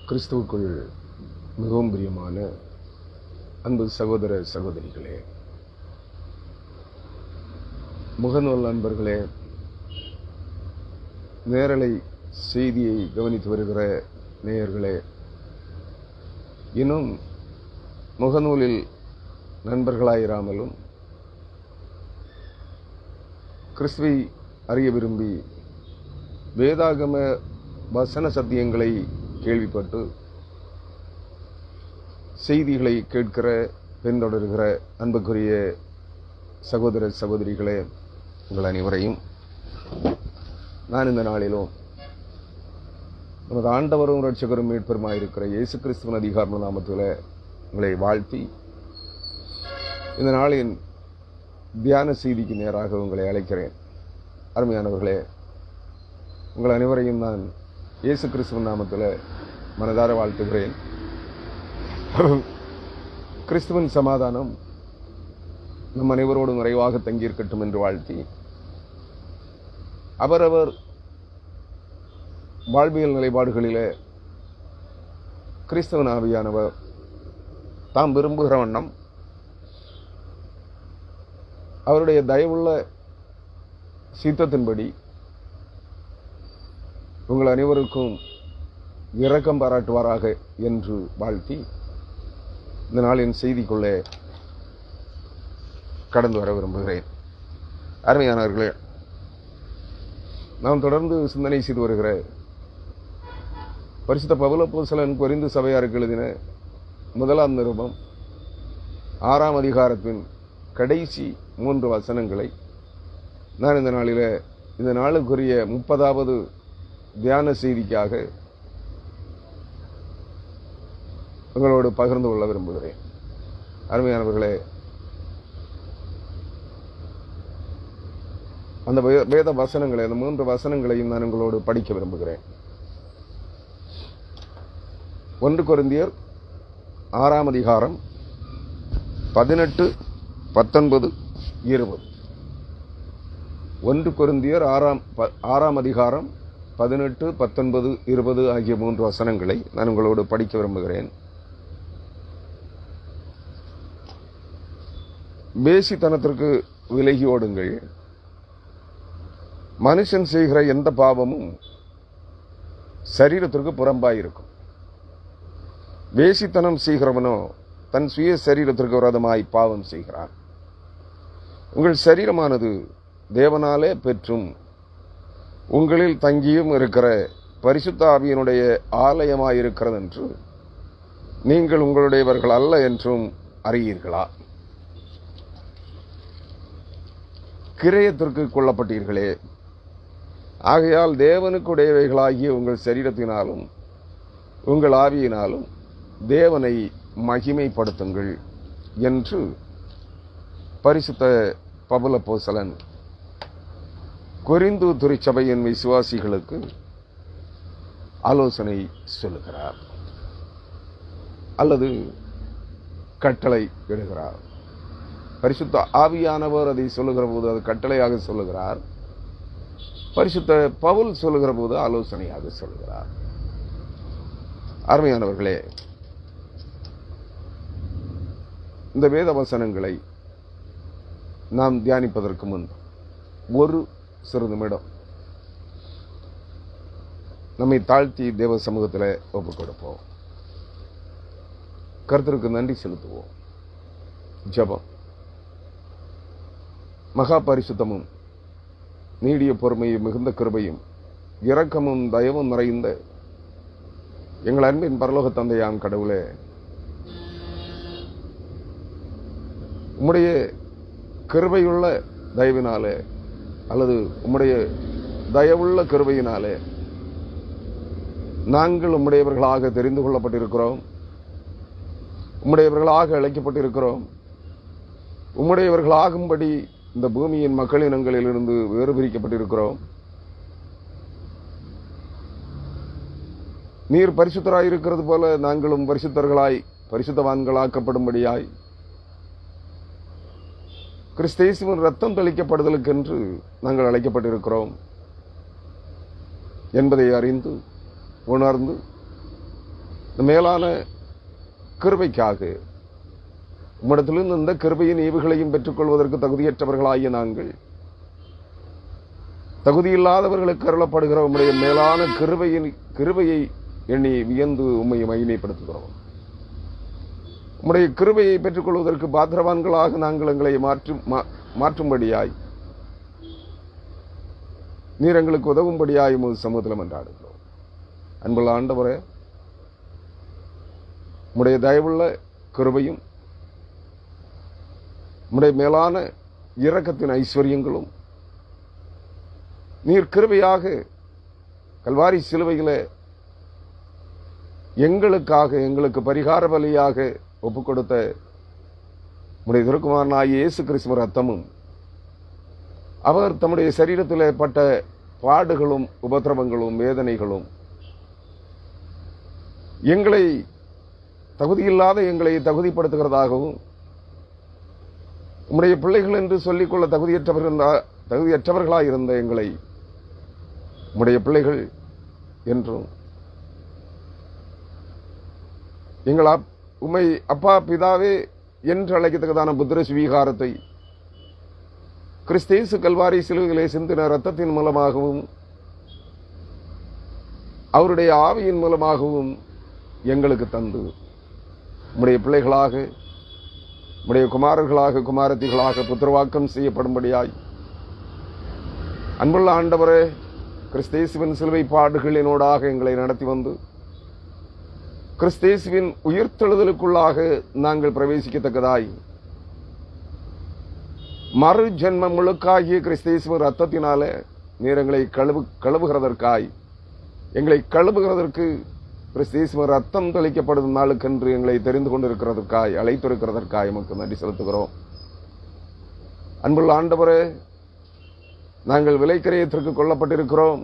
கிறிஸ்துவுக்குள் மிகவும் பிரியமான அன்பு சகோதர சகோதரிகளே, முகநூல் நண்பர்களே, நேரலை செய்தியை கவனித்து வருகிற நேயர்களே, இன்னும் முகநூலில் நண்பர்களாயிராமலும் கிறிஸ்துவை அறிய விரும்பி வேதாகம வசன சத்தியங்களை கேள்விப்பட்டு செய்திகளை கேட்கிற பின்தொடர்கிற அன்புக்குரிய சகோதர சகோதரிகளே, உங்கள் அனைவரையும் நான் இந்த நாளிலும் நமது ஆண்டவரும் இரட்சகரும் மீட்பருமாயிருக்கிற இயேசு கிறிஸ்துவின் அதிகார நாமத்தில் உங்களை வாழ்த்தி இந்த நாளின் தியான செய்திக்கு நேராக உங்களை அழைக்கிறேன். அருமையானவர்களே, உங்கள் அனைவரையும் நான் இயேசு கிறிஸ்துவின் நாமத்தில் மனதார வாழ்த்துகிறேன். கிறிஸ்துவின் சமாதானம் நம் அனைவரோடு நிறைவாக தங்கியிருக்கட்டும் என்று வாழ்த்தி, அவரவர் வாழ்வியல் நிலைப்பாடுகளிலே கிறிஸ்துவின் ஆவியானவர் தாம் விரும்புகிற வண்ணம் அவருடைய தயவுள்ள சித்தத்தின்படி உங்கள் அனைவருக்கும் இரக்கம் பாராட்டுவாராக என்று வாழ்த்தி இந்த நாளின் செய்திக்குள்ளே கடந்து வர விரும்புகிறேன். அருமையானவர்களே, நாம் தொடர்ந்து சிந்தனை செய்து வருகிற பரிசுத்த பவுல் அப்போஸ்தலன் கொரிந்து சபையாருக்கு எழுதின 1 நிருபம் 6 அதிகாரத்தின் கடைசி 3 வசனங்களை நான் இந்த நாளுக்குரிய 30வது தியான செய்திக்காக உங்களோடு பகிர்ந்து கொள்ள விரும்புகிறேன். அருமையானவர்களே, அந்த வேத வசனங்களை, அந்த 3 வசனங்களையும் நான் உங்களோடு படிக்க விரும்புகிறேன். 1 கொரிந்தியர் 6 அதிகாரம் 18, 19, 20. 1 கொரிந்தியர் 6 அதிகாரம் 18, 19, 20 ஆகிய 3 வசனங்களை நான் உங்களோடு படிக்க விரும்புகிறேன். வேசித்தனத்திற்கு விலகி ஓடுங்கள். மனுஷன் செய்கிற எந்த பாவமும் சரீரத்திற்கு புறம்பாயிருக்கும். வேசித்தனம் செய்கிறவனோ தன் சுய சரீரத்திற்கு விரோதமாய் பாவம் செய்கிறான். உங்கள் சரீரமானது தேவனாலே பெற்றும் உங்களில் தங்கியும் இருக்கிற பரிசுத்த ஆவியினுடைய ஆலயமாயிருக்கிறது என்று நீங்கள் உங்களுடையவர்கள் அல்ல என்றும் அறியீர்களா? கிரயத்திற்கு கொள்ளப்பட்டீர்களே, ஆகையால் தேவனுக்குடையவைகளாகிய உங்கள் சரீரத்தினாலும் உங்கள் ஆவியினாலும் தேவனை மகிமைப்படுத்துங்கள் என்று பரிசுத்த பவுல் அப்போஸ்தலன் கொரிந்து திருச்சபையின் விசுவாசிகளுக்கு ஆலோசனை சொல்லுகிறார் அல்லது கட்டளை இடுகிறார். பரிசுத்த ஆவியானவர் அதை சொல்லுகிற போது அது கட்டளையாக சொல்லுகிறார். பரிசுத்த பவுல் சொல்லுகிற போது ஆலோசனையாக சொல்லுகிறார். அருமையானவர்களே, இந்த வேத வசனங்களை நாம் தியானிப்பதற்கு முன் ஒரு சிறு நிமிடம் நம்மை தாழ்த்தி தேவ சமூகத்தில் ஒப்புக் கொடுப்போம். கர்த்தருக்கு நன்றி செலுத்துவோம். ஜெபம். மகா பரிசுத்தமும் நீடிய பொறுமையும் மிகுந்த கிருபையும் இரக்கமும் தயவும் நிறைந்த எங்கள் அன்பின் பரலோக தந்தையாம் கடவுளே, உம்முடைய கிருபையுள்ள தயவினாலே அல்லது உம்முடைய தயவுள்ள கிருபையினாலே நாங்கள் உம்முடையவர்களாக தெரிந்து கொள்ளப்பட்டிருக்கிறோம், உம்முடையவர்களாக அழைக்கப்பட்டிருக்கிறோம். உம்முடையவர்களாகும்படி இந்த பூமியின் மக்களினங்களிலிருந்து வேறு பிரிக்கப்பட்டிருக்கிறோம். நீர் பரிசுத்தராய் இருக்கிறது போல நாங்களும் பரிசுத்தர்களாய் பரிசுத்தவான்களாக்கப்படும்படியாய் கிறிஸ்தேசுவின் ரத்தம் தெளிக்கப்படுதலுக்கென்று நாங்கள் அழைக்கப்பட்டிருக்கிறோம் என்பதை அறிந்து உணர்ந்து இந்த மேலான கிருபைக்காக உம்மிடத்திலிருந்து இந்த கிருபையின் ஈவுகளையும் பெற்றுக்கொள்வதற்கு தகுதியற்றவர்களாகிய நாங்கள் தகுதியில்லாதவர்களுக்கு அருளப்படுகிற உம்முடைய மேலான கிருபையை எண்ணி வியந்து உம்மை மகிமைப்படுத்துகிறோம். உம்முடைய கிருபையை பெற்றுக்கொள்வதற்கு பாத்திரவான்களாக நாங்கள் எங்களை மாற்றும்படியாய் நீர் எங்களுக்கு உதவும்படியாய் உமது சமூகத்தில் மன்றாடுகிறோம். அன்புள்ள ஆண்டவரே, உம்முடைய தயவுள்ள கிருபையும் உம்முடைய மேலான இரக்கத்தின் ஐஸ்வர்யங்களும் நீர் கிருபையாக கல்வாரி சிலுவையிலே எங்களுக்கு பரிகார பலியாக ஒப்புக் கொடுத்த உம்முடைய திருக்குமாரனாகிய இயேசு கிறிஸ்துவின் ரத்தமும் அவர் தம்முடைய சரீரத்திலே பட்ட பாடுகளும் உபத்திரவங்களும் வேதனைகளும் தகுதியில்லாத எங்களை தகுதிப்படுத்துகிறதாகவும் உம்முடைய பிள்ளைகள் என்று சொல்லிக்கொள்ள தகுதியற்றவர்களாய் இருந்த எங்களை உம்முடைய பிள்ளைகள் என்றும் எங்கள் உம்மை அப்பா பிதாவே என்று அழைக்கத்தக்கதான புத்திர சுவீகாரத்தை கிறிஸ்தேசு கல்வாரி சிலுவையிலே சிந்தின இரத்தத்தின் மூலமாகவும் அவருடைய ஆவியின் மூலமாகவும் எங்களுக்கு தந்து உம்முடைய பிள்ளைகளாக உம்முடைய குமாரர்களாக குமாரத்திகளாக புத்திரவாக்கம் செய்யப்படும்படியாய் அன்புள்ள ஆண்டவரே, கிறிஸ்தேசுவின் சிலுவை பாடுகளினோடாக எங்களை நடத்தி வந்து கிறிஸ்தேசுவின் உயிர்த்தெழுதலுக்குள்ளாக நாங்கள் பிரவேசிக்கத்தக்கதாய் மறு ஜென்மம் முழுக்காகிய கிறிஸ்தேசுவின் ரத்தத்தினால நீர் எங்களை கழுவுகிறதற்கு கிறிஸ்தேசுவின் ரத்தம் தெளிக்கப்படும் நாளுக்கென்று எங்களை தெரிந்து கொண்டிருக்கிறதற்காய் அழைத்திருக்கிறதற்காய் எமக்கு நன்றி செலுத்துகிறோம். அன்புள்ள ஆண்டவரே, நாங்கள் விலைக்கிரயத்திற்கு கொல்லப்பட்டிருக்கிறோம்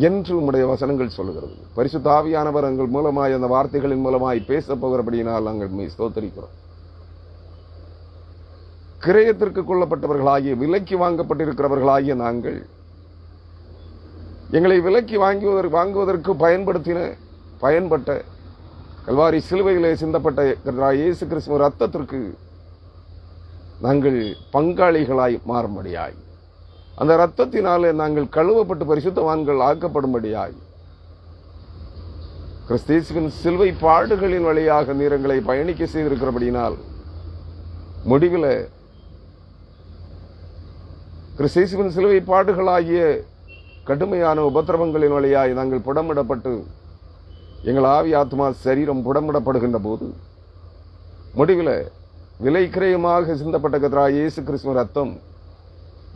என்று உம்முடைய வசனங்கள் சொல்லுகிறது. பரிசுத்த ஆவியானவர் எங்கள் மூலமாய் அந்த வார்த்தைகளின் மூலமாய் பேசப் போகிறபடியினால் நாங்கள் ஸ்தோத்திரிக்கிறோம். கிரயத்திற்கு கொள்ளப்பட்டவர்களாகிய விலைக்கு வாங்கப்பட்டிருக்கிறவர்களாகிய நாங்கள் எங்களை விலைக்கு வாங்குவதற்கு பயன்பட்ட கல்வாரி சிலுவையிலே சிந்தப்பட்ட இயேசு கிறிஸ்துவின் ரத்தத்திற்கு நாங்கள் பங்காளிகளாய் மாறும்படியாய் அந்த இரத்தத்தினாலே நாங்கள் கழுவப்பட்டு பரிசுத்தவான்கள் ஆக்கப்படும்படியாய் கிறிஸ்தேசுவின் சிலுவை பாடுகளின் வழியாக நீர் எங்களை பயணிக்க செய்திருக்கிறபடியினால் முடிவில் கிறிஸ்தேசுவின் சிலுவை பாடுகளாகிய கடுமையான உபத்திரவங்களின் வழியாய் நாங்கள் புடமிடப்பட்டு எங்கள் ஆவி ஆத்மா சரீரம் புடமிடப்படுகின்ற போது முடிவில் விலை கிரயமாக சிந்தப்பட்ட கர்த்தராகிய இயேசு கிறிஸ்துவின் ரத்தம்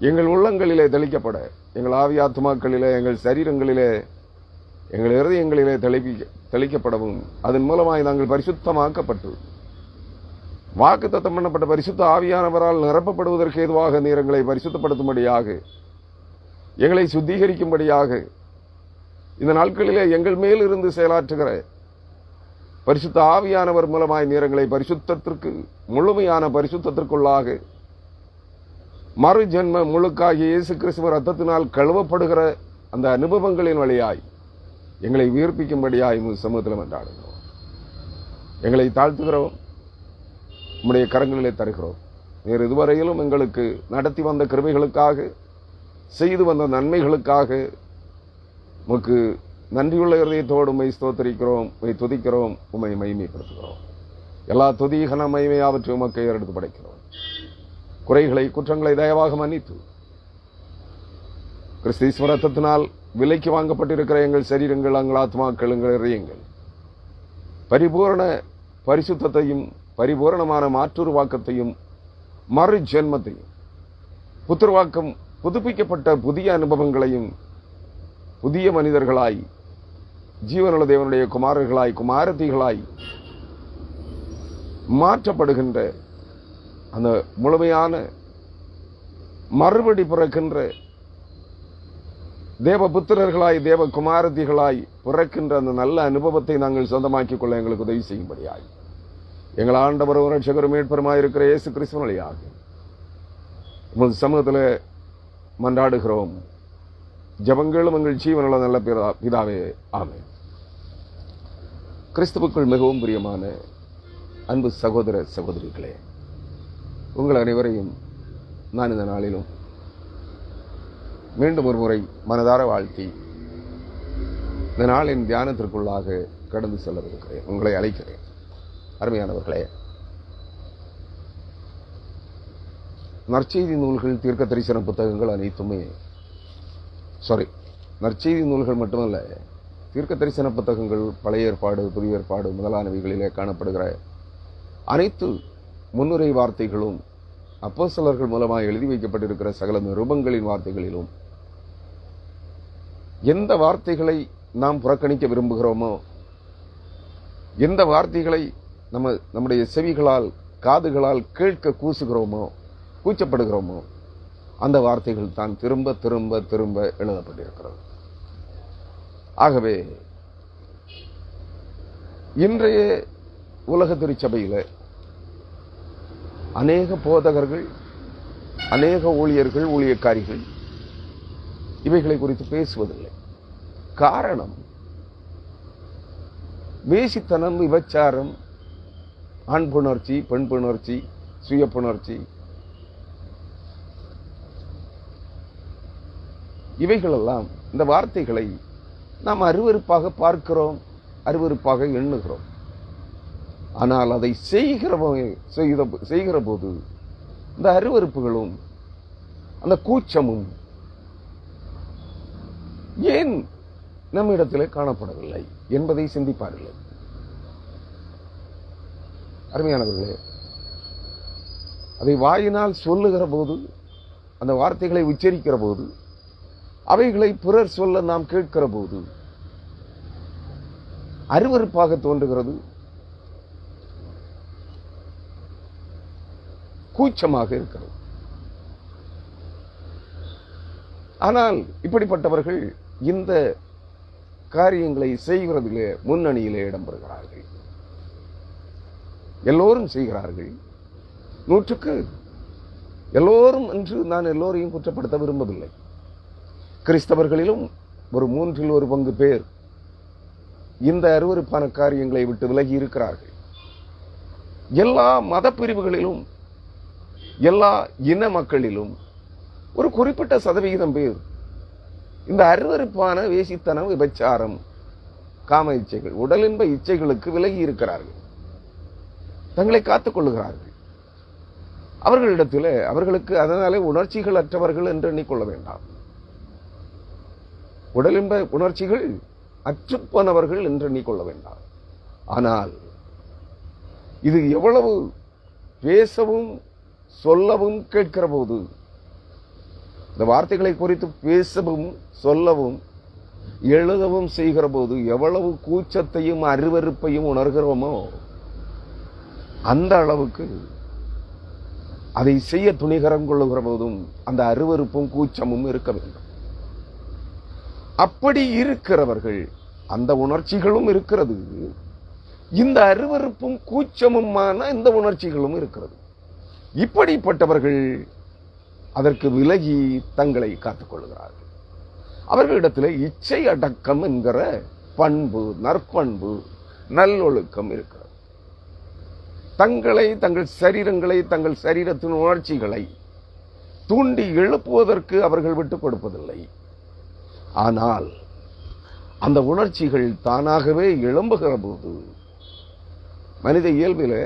எங்கள் உள்ளங்களிலே தெளிக்கப்பட, எங்கள் ஆவி ஆத்மாக்களிலே, எங்கள் சரீரங்களிலே, எங்கள் இருதயங்களிலே தெளிக்கப்படவும் அதன் மூலமாய் நாங்கள் பரிசுத்தமாக்கப்பட்டு வாக்குத்தத்தம் பண்ணப்பட்ட பரிசுத்த ஆவியானவரால் நிரப்பப்படுவதற்கு ஏதுவாக நீர் எங்களை பரிசுத்தப்படுத்தும்படியாக, எங்களை சுத்திகரிக்கும்படியாக இந்த நாட்களிலே எங்கள் மேல் இருந்து செயலாற்றுகிற பரிசுத்த ஆவியானவர் மூலமாய் நீர் எங்களை பரிசுத்தத்திற்கு முழுமையான பரிசுத்தத்திற்குள்ளாக மறு ஜென்ம முழுக்காகிய இயேசு கிறிஸ்துவின் ரத்தத்தினால் கழுவப்படுகிற அந்த அனுபவங்களின் வழியாய் எங்களை உயிர்ப்பிக்கும்படியாய் சமூகத்தில் மன்றாடுகிறோம். எங்களை தாழ்த்துகிறோம், உம்முடைய கரங்களிலே தருகிறோம். நீர் இதுவரையிலும் எங்களுக்கு நடத்தி வந்த கிருபைகளுக்காக, செய்து வந்த நன்மைகளுக்காக உமக்கு நன்றியுள்ள இருதயத்தோடு உம்மை ஸ்தோத்திரிக்கிறோம், உம்மை துதிக்கிறோம், உம்மை மகிமைப்படுத்துகிறோம். எல்லா துதி கன மகிமை அவற்றை உமக்கு எடுத்து படைக்கிறோம். குறைகளை குற்றங்களை தயவாக மன்னித்து கிறிஸ்து ரத்தத்தினால் விலைக்கு வாங்கப்பட்டிருக்கிற எங்கள் சரீரங்கள், எங்கள் ஆத்மாக்கள், எங்கள் இதயங்கள் பரிபூரண பரிசுத்தத்தையும் பரிபூரணமான மாற்றுருவாக்கத்தையும் மறு ஜென்மத்தையும் புத்திரவாக்கம் புதுப்பிக்கப்பட்ட புதிய அனுபவங்களையும் புதிய மனிதர்களாய் ஜீவனுள்ள தேவனுடைய குமாரர்களாய் குமாரத்திகளாய் மாற்றப்படுகின்ற அந்த முழுமையான மறுபடி பிறக்கின்ற தேவ புத்திரர்களாய் தேவ குமாரத்திகளாய் பிறக்கின்ற அந்த நல்ல அனுபவத்தை நாங்கள் சொந்தமாக்கிக் கொள்ள எங்களுக்கு உதவி செய்யும்படியாய் எங்கள் ஆண்டவரும் இரட்சகரும் மீட்பருமாயிருக்கிற இயேசு கிறிஸ்துவின் வழியாக உமது சமூகத்தில் மன்றாடுகிறோம். ஜெபங்களும் எங்கள் ஜீவனுள்ள நல்ல பிதாவே, ஆமென். கிறிஸ்துவுக்குள் மிகவும் பிரியமான அன்பு சகோதர சகோதரிகளே, உங்கள் அனைவரையும் நான் இந்த நாளிலும் மீண்டும் ஒரு முறை மனதார வாழ்த்தி இந்த நாளின் தியானத்திற்குள்ளாக கடந்து செல்லவிருக்கிறேன். உங்களை அழைக்கிறேன். அருமையானவர்களே, நற்செய்தி நூல்கள், தீர்க்க தரிசன புத்தகங்கள் அனைத்துமே நற்செய்தி நூல்கள் மட்டுமல்ல, தீர்க்க தரிசன புத்தகங்கள், பழைய ஏற்பாடு, புதிய ஏற்பாடு முதலானவைகளிலே காணப்படுகிற அனைத்து முன்னுரை வார்த்தைகளும் அப்போஸ்தலர்கள் மூலமாக எழுதி வைக்கப்பட்டிருக்கிற சகல நிருபங்களின் வார்த்தைகளிலும் எந்த வார்த்தைகளை நாம் புறக்கணிக்க விரும்புகிறோமோ, எந்த வார்த்தைகளை நம்முடைய செவிகளால், காதுகளால் கேட்க கூச்சப்படுகிறோமோ, அந்த வார்த்தைகள் தான் திரும்ப திரும்ப திரும்ப எழுதப்பட்டிருக்கிறது. ஆகவே இன்றைய உலக திருச்சபையில் அநேக போதகர்கள், அநேக ஊழியர்கள், ஊழியக்காரிகள் இவைகளை குறித்து பேசுவதில்லை. காரணம், வேசித்தனம், விபச்சாரம், ஆண் புணர்ச்சி, பெண் புணர்ச்சி, சுய புணர்ச்சி, இவைகளெல்லாம், இந்த வார்த்தைகளை நாம் அருவருப்பாக பார்க்கிறோம், அருவருப்பாக எண்ணுகிறோம். ஆனால் அதை செய்கிற போது இந்த அருவருப்புகளும் அந்த கூச்சமும் ஏன் நம்மிடத்தில் காணப்படவில்லை என்பதை சிந்திப்பார்கள். அருமையானவர்களே, அதை வாயினால் சொல்லுகிற போது, அந்த வார்த்தைகளை உச்சரிக்கிற போது, அவைகளை பிறர் சொல்ல நாம் கேட்கிற போது அருவருப்பாக தோன்றுகிறது, கூச்சமாக இருக்கிறது. ஆனால் இப்படிப்பட்டவர்கள் இந்த காரியங்களை செய்கிறதிலே முன்னணியிலே இடம் பெறுகிறார்கள். எல்லோரும் செய்கிறார்கள். நூற்றுக்கு எல்லோரும் என்று நான் எல்லோரையும் குற்றப்படுத்த விரும்பவில்லை. கிறிஸ்தவர்களிலும் ஒரு 1/3 பேர் இந்த அருவருப்பான காரியங்களை விட்டு விலகி இருக்கிறார்கள். எல்லா மத பிரிவுகளிலும், எல்லா இன மக்களிலும் ஒரு குறிப்பிட்ட சதவிகிதம் பேர் இந்த அருவருப்பான வேசித்தனம், விபச்சாரம், காம இச்சைகள், உடலின்ப இச்சைகளுக்கு விலகி இருக்கிறார்கள். தங்களை காத்துக் கொள்ளுகிறார்கள். அவர்களுக்கு அதனாலே உணர்ச்சிகள் அற்றவர்கள் என்று எண்ணிக்கொள்ள வேண்டாம். உடலின்ப உணர்ச்சிகள் அற்றுப்போனவர்கள் என்று எண்ணிக்கொள்ள வேண்டாம். ஆனால் இது எவ்வளவு பேசவும் சொல்லவும் கேட்கிற போது, இந்த வார்த்தைகளை குறித்து பேசவும் சொல்லவும் எழுதவும் செய்கிற போது எவ்வளவு கூச்சத்தையும் அருவருப்பையும் உணர்கிறோமோ, அந்த அளவுக்கு அதை செய்ய துணிகரம் கொள்ளுகிற போதும் அந்த அருவருப்பும் கூச்சமும் இருக்க வேண்டும். அப்படி இருக்கிறவர்கள், அந்த உணர்ச்சிகளும் இருக்கிறது, இந்த அருவருப்பும் கூச்சமுமான இந்த உணர்ச்சிகளும் இருக்கிறது. இப்படிப்பட்டவர்கள் அதற்கு விலகி தங்களை காத்துக் கொள்கிறார்கள். அவர்களிடத்தில் இச்சை அடக்கம் என்கிற பண்பு, நற்பண்பு, நல்லொழுக்கம் இருக்கிறது. தங்கள் சரீரங்களை, தங்கள் சரீரத்தின் உணர்ச்சிகளை தூண்டி எழுப்புவதற்கு அவர்கள் விட்டுக் கொடுப்பதில்லை. ஆனால் அந்த உணர்ச்சிகள் தானாகவே எழும்புகிற போது, மனித இயல்பில்,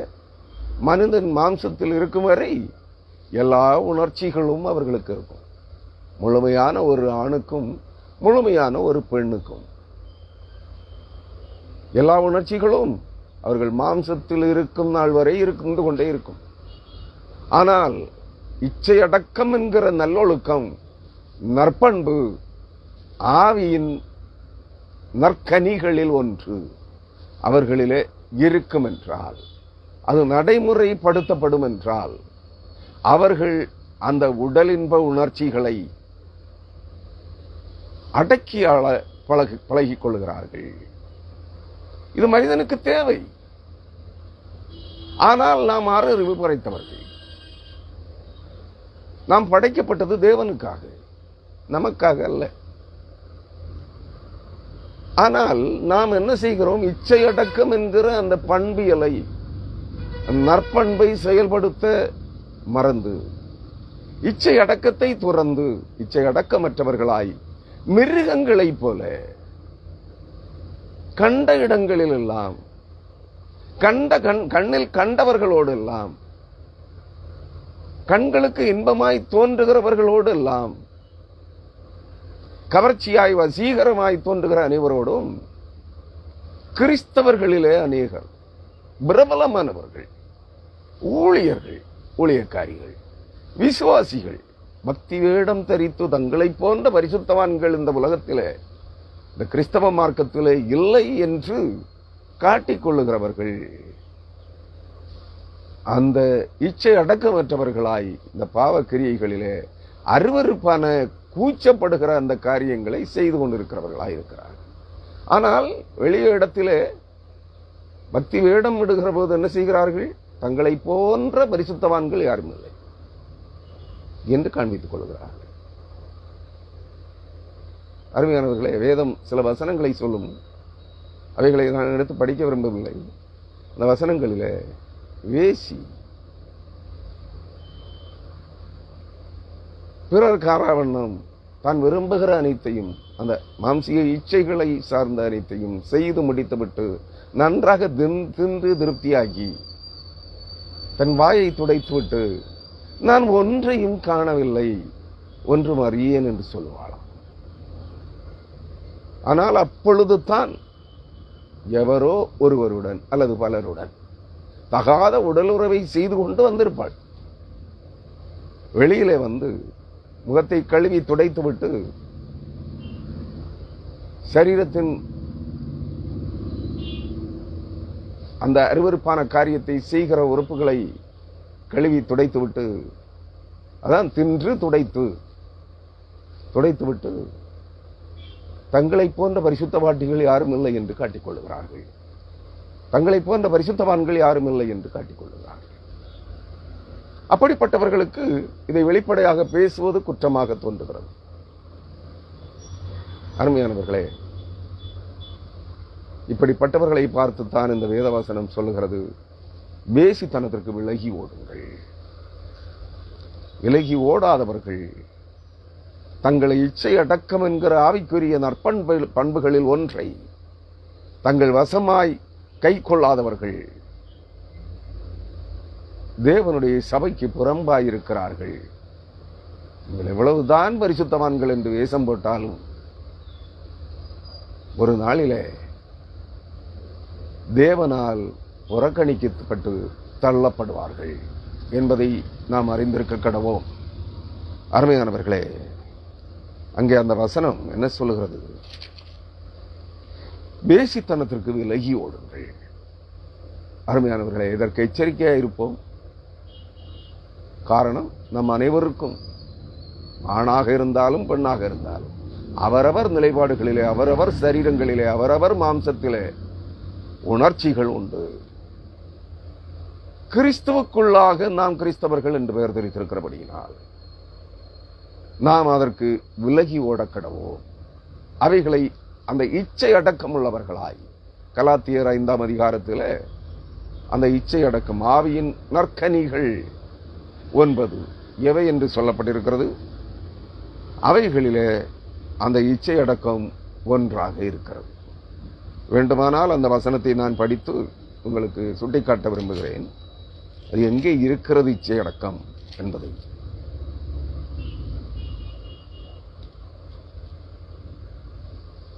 மனிதன் மாம்சத்தில் இருக்கும் வரை எல்லா உணர்ச்சிகளும் அவர்களுக்கு இருக்கும். முழுமையான ஒரு ஆணுக்கும் முழுமையான ஒரு பெண்ணுக்கும் எல்லா உணர்ச்சிகளும் அவர்கள் மாம்சத்தில் இருக்கும் நாள் வரை இருந்து கொண்டே இருக்கும். ஆனால் இச்சை அடக்கம் என்கிற நல்லொழுக்கம், நற்பண்பு, ஆவியின் நற்கனிகளில் ஒன்று அவர்களிலே இருக்கும் என்றால், அது நடைமுறைப்படுத்தப்படும் என்றால், அவர்கள் அந்த உடலின்ப உணர்ச்சிகளை அடக்கியாள பழகிக் கொள்கிறார்கள். இது மனிதனுக்கு தேவை. ஆனால் நாம் அறிவு படைத்தவர்கள். நாம் படைக்கப்பட்டது தேவனுக்காக, நமக்காக அல்ல. ஆனால் நாம் என்ன செய்கிறோம்? இச்சையடக்கம் என்கிற அந்த பண்பியலை, நற்பண்பை செயல்படுத்த மறந்து, இச்சை அடக்கத்தை துறந்து, இச்சை அடக்கமற்றவர்களாய் மிருகங்களைப் போல கண்ட இடங்களில் எல்லாம், கண்ணில் கண்டவர்களோடு எல்லாம், கண்களுக்கு இன்பமாய் தோன்றுகிறவர்களோடு எல்லாம், கவர்ச்சியாய் வசீகரமாய் தோன்றுகிற அனைவரோடும், கிறிஸ்தவர்களிலே அநேகர், பிரபலமானவர்கள், ஊழியர்கள், ஊழியக்காரிகள், விசுவாசிகள், பக்தி வேடம் தரித்து தங்களை போன்ற பரிசுத்தவான்கள் இந்த உலகத்திலே, இந்த கிறிஸ்தவ மார்க்கத்திலே இல்லை என்று காட்டிக்கொள்ளுகிறவர்கள், அந்த இச்சை அடக்கமற்றவர்களாய் இந்த பாவ கிரியைகளிலே அருவருப்பான கூச்சப்படுகிற அந்த காரியங்களை செய்து கொண்டிருக்கிறவர்களாய் இருக்கிறார். ஆனால் வெளியே இடத்திலே பக்தி வேடம் விடுகிற போது என்ன செய்கிறார்கள்? தங்களை போன்ற பரிசுத்தவான்கள் யாரும் இல்லை என்று காண்பித்துக் கொள்கிறார்கள். அருமையானவர்களே, வேதம் சில வசனங்களை சொல்லும். அவைகளை நான் எடுத்து படிக்க விரும்பவில்லை. அந்த வசனங்களிலே வேசி, பிறர் காராவண்ணம், தான் விரும்புகிற அனைத்தையும், அந்த மாம்சிக இச்சைகளை சார்ந்த அனைத்தையும் செய்து முடித்துவிட்டு நன்றாக தின்று திருப்தியாகி தன் வாயை துடைத்துவிட்டு நான் ஒன்றையும் காணவில்லை, ஒன்றும் அறியேன் என்று சொல்லுவாளாம். ஆனால் அப்பொழுது தான் எவரோ ஒருவருடன் அல்லது பலருடன் தகாத உடலுறவை செய்து கொண்டு வந்திருப்பாள். வெளியிலே வந்து முகத்தை கழுவி துடைத்துவிட்டு சரீரத்தின் அந்த அருவருப்பான காரியத்தை செய்கிற உறுப்புகளை கழுவி துடைத்துவிட்டு, அதான் தின்று துடைத்துவிட்டு தங்களை போன்ற பரிசுத்தவாட்டிகள் யாரும் இல்லை என்று காட்டிக்கொள்கிறார்கள். தங்களை போன்ற பரிசுத்தவான்கள் யாரும் இல்லை என்று காட்டிக்கொள்கிறார்கள். அப்படிப்பட்டவர்களுக்கு இதை வெளிப்படையாக பேசுவது குற்றமாக தோன்றுகிறது. அருமையானவர்களே, இப்படிப்பட்டவர்களை பார்த்துத்தான் இந்த வேதவசனம் சொல்லுகிறது, வேசித்தனத்திற்கு விலகி ஓடுங்கள். விலகி ஓடாதவர்கள், தங்களை இச்சை அடக்கம் என்கிற ஆவிக்குரிய நற்பண்புகளில் ஒன்றை தங்கள் வசமாய் கை கொள்ளாதவர்கள், தேவனுடைய சபைக்கு புறம்பாயிருக்கிறார்கள். நீங்கள் எவ்வளவுதான் பரிசுத்தவான்கள் என்று வேஷம் போட்டாலும் ஒரு நாளிலே தேவனால் புறக்கணிக்கப்பட்டு தள்ளப்படுவார்கள் என்பதை நாம் அறிந்திருக்க கடவோம். அருமையானவர்களே, அங்கே அந்த வசனம் என்ன சொல்லுகிறது? வேசித்தனத்திற்கு விலகி ஓடுங்கள். அருமையானவர்களே, இதற்கு எச்சரிக்கையாக இருப்போம். காரணம், நம் அனைவருக்கும், ஆணாக இருந்தாலும் பெண்ணாக இருந்தாலும், அவரவர் நிலைப்பாடுகளிலே, அவரவர் சரீரங்களிலே, அவரவர் மாம்சத்திலே உணர்ச்சிகள் உண்டு. கிறிஸ்துவுக்குள்ளாக நாம் கிறிஸ்தவர்கள் என்று பெயர் தெரிவித்திருக்கிறபடியினால் நாம் அதற்கு விலகி ஓடக்கடவோம். அவைகளை அந்த இச்சை அடக்கம் உள்ளவர்களாய், கலாத்தியர் 5ஆம் அதிகாரத்தில் அந்த இச்சை அடக்கம், ஆவியின் நற்கனிகள் 9 எவை என்று சொல்லப்பட்டிருக்கிறது. அவைகளிலே அந்த இச்சை அடக்கம் ஒன்றாக இருக்கிறது. வேண்டுமானால் அந்த வசனத்தை நான் படித்து உங்களுக்கு சுட்டிக்காட்ட விரும்புகிறேன். அது எங்கே இருக்கிறது இச்சை அடக்கம் என்பதை.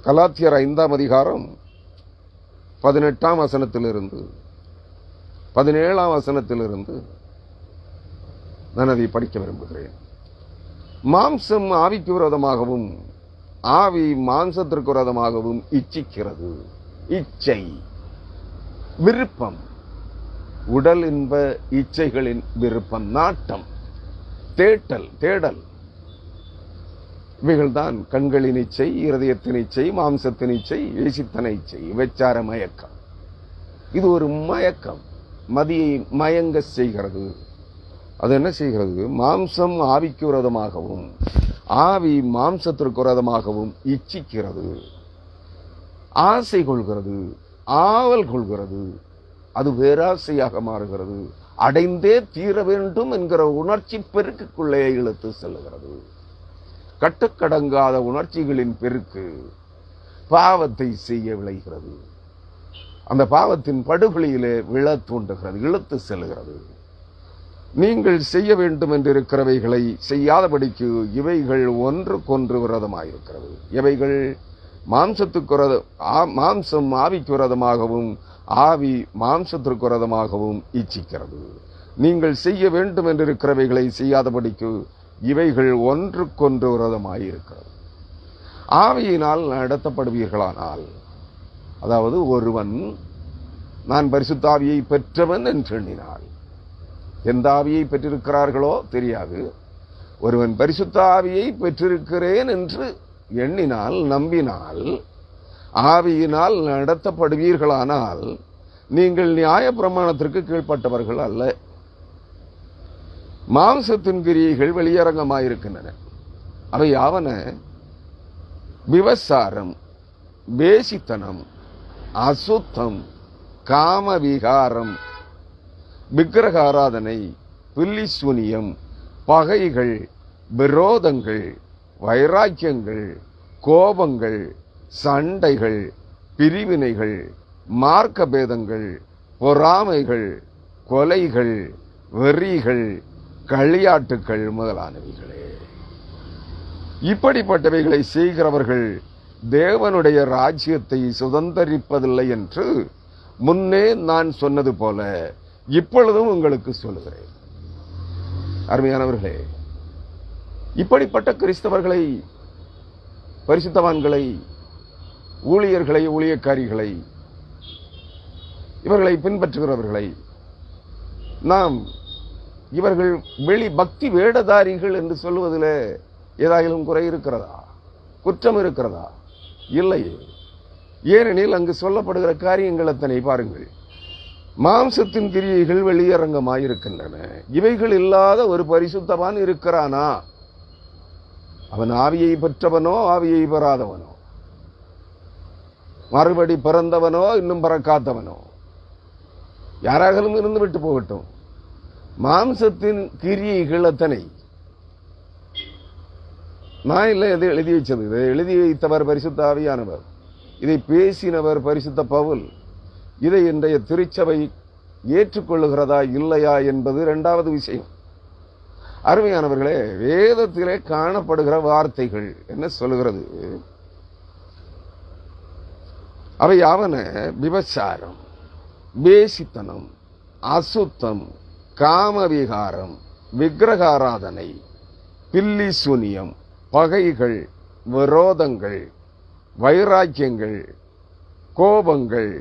கலாத்தியர் 5ஆம் அதிகாரம் 18ஆம் வசனத்திலிருந்து 17ஆம் வசனத்திலிருந்து நான் அதை படிக்க விரும்புகிறேன். மாம்சம் ஆவிக்கு விரோதமாகவும் ஆவி மாம்சத்திற்கு விரோதமாகவும் இச்சிக்கிறது. இச்சை, விருப்பம், உடல் இன்ப இச்சைகளின் விருப்பம், நாட்டம், தேடல், இவைகள்தான் கண்களின் இச்சை, இருதயத்தின் இச்சை, மாம்சத்தின் இச்சை, வேசித்தன இச்சை, விபச்சார மயக்கம். இது ஒரு மயக்கம், மதியை மயங்க செய்கிறது. அது என்ன செய்கிறது? மாம்சம் ஆவிக்கு விரோதமாகவும் ஆவி மாம்சத்திற்கு விரோதமாகவும் இச்சிக்கிறது. ஆசை கொள்கிறது, ஆவல் கொள்கிறது, அது பேராசையாக மாறுகிறது, அடைந்தே தீர வேண்டும் என்கிற உணர்ச்சி பெருக்குள்ளே இழுத்து செல்லுகிறது. கட்டுக்கடங்காத உணர்ச்சிகளின் பெருக்கு பாவத்தை செய்ய விளைகிறது. அந்த பாவத்தின் படுகொலியிலே விழ தூண்டுகிறது, இழுத்து செல்கிறது. நீங்கள் செய்ய வேண்டும் என்றிருக்கிறவைகளை செய்யாதபடிக்கு இவைகள் ஒன்றுக்கொன்று விரதமாயிருக்கிறது. இவைகள் மாம்சம் ஆவிக்கு விரதமாகவும் ஆவி மாம்சத்திற்கு விரதமாகவும் இச்சிக்கிறது. நீங்கள் செய்ய வேண்டும் என்றிருக்கிறவைகளை செய்யாதபடிக்கு இவைகள் ஒன்றுக்கொன்று விரதமாயிருக்கிறது. ஆவியினால் நடத்தப்படுவீர்களானால், அதாவது ஒருவன் நான் பரிசுத்த ஆவியை பெற்றவன் என்று எண்ணினாள், எந்த ஆவியை பெற்றிருக்கிறார்களோ தெரியாது, ஒருவன் பரிசுத்த ஆவியை பெற்றிருக்கிறேன் என்று எண்ணினால், நம்பினால், ஆவியினால் நடத்தப்படுவீர்களானால் நீங்கள் நியாய பிரமாணத்திற்கு கீழ்ப்பட்டவர்கள் அல்ல. மாம்சத்தின் கிரியைகள் வெளியரங்கமாயிருக்கின்றன. அவை யாவன? விபசாரம், வேசித்தனம், அசுத்தம், காமவிகாரம், விக்கிரக ஆராதனை, பில்லிசூனியம், பகைகள், விரோதங்கள், வைராக்கியங்கள், கோபங்கள், சண்டைகள், பிரிவினைகள், மார்க்க பேதங்கள், பொறாமைகள், கொலைகள், வெறிகள், களியாட்டுக்கள் முதலானவைகளே. இப்படிப்பட்டவைகளை செய்கிறவர்கள் தேவனுடைய ராஜ்யத்தை சுதந்தரிப்பதில்லை என்று முன்னே நான் சொன்னது போல இப்பொழுதும் உங்களுக்கு சொல்லுகிறேன். அருமையானவர்களே, இப்படிப்பட்ட கிறிஸ்தவர்களை, பரிசுத்தவான்களை, ஊழியர்களை, ஊழியக்காரிகளை, இவர்களை பின்பற்றுகிறவர்களை நாம் இவர்கள் வெளி பக்தி வேடதாரிகள் என்று சொல்லுவதில் ஏதாயிலும் குறை இருக்கிறதா, குற்றம் இருக்கிறதா? இல்லை. ஏனெனில் அங்கு சொல்லப்படுகிற காரியங்கள் அத்தனை பாருங்கள், மாம்சத்தின் கிரியைகள் வெளியரங்கமாயிருக்கின்றன. இவைகள் இல்லாத ஒரு பரிசுத்தவான் இருக்கிறானா? அவன் ஆவியை பெற்றவனோ ஆவியை பெறாதவனோ, மறுபடி பிறந்தவனோ இன்னும் பிறக்காதவனோ, யாராகவும் இருந்து விட்டு போகட்டும், மாம்சத்தின் கிரியைகள் அத்தனை. நான் இல்லை இதை எழுதி வச்சது, இதை எழுதி வைத்தவர் பரிசுத்த ஆவியானவர், இதை பேசினவர் பரிசுத்த பவுல். இதை இன்றைய திருச்சபை ஏற்றுக்கொள்ளுகிறதா இல்லையா என்பது இரண்டாவது விஷயம். அருமையானவர்களே, வேதத்திலே காணப்படுகிற வார்த்தைகள் என்ன சொல்லுகிறது? அவை யாவன? விபச்சாரம், வேசித்தனம், அசுத்தம், காமவிகாரம், விக்கிரகாராதனை, பில்லிசூனியம், பகைகள், விரோதங்கள், வைராக்கியங்கள், கோபங்கள்,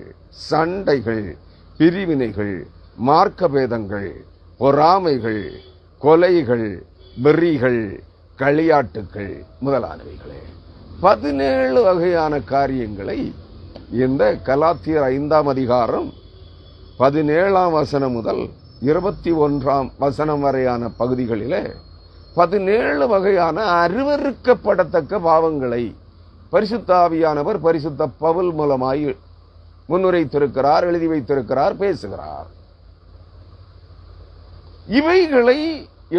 சண்டைகள், பிரிவினைகள், மார்க்கபேதங்கள், பொறாமைகள், கொலைகள், வெறிகள், களியாட்டுக்கள் முதலானவைகளே. 17 வகையான காரியங்களை இந்த கலாத்தியர் 5ஆம் அதிகாரம் 17ஆம் வசனம் முதல் 21ஆம் வசனம் வரையான பகுதிகளிலே 17 வகையான அருவருக்கப்படத்தக்க பாவங்களை பரிசுத்த ஆவியானவர் பரிசுத்த பவுல் மூலமாய் முன்னுரைத்திருக்கிறார், எழுதி வைத்திருக்கிறார், பேசுகிறார். இவைகளை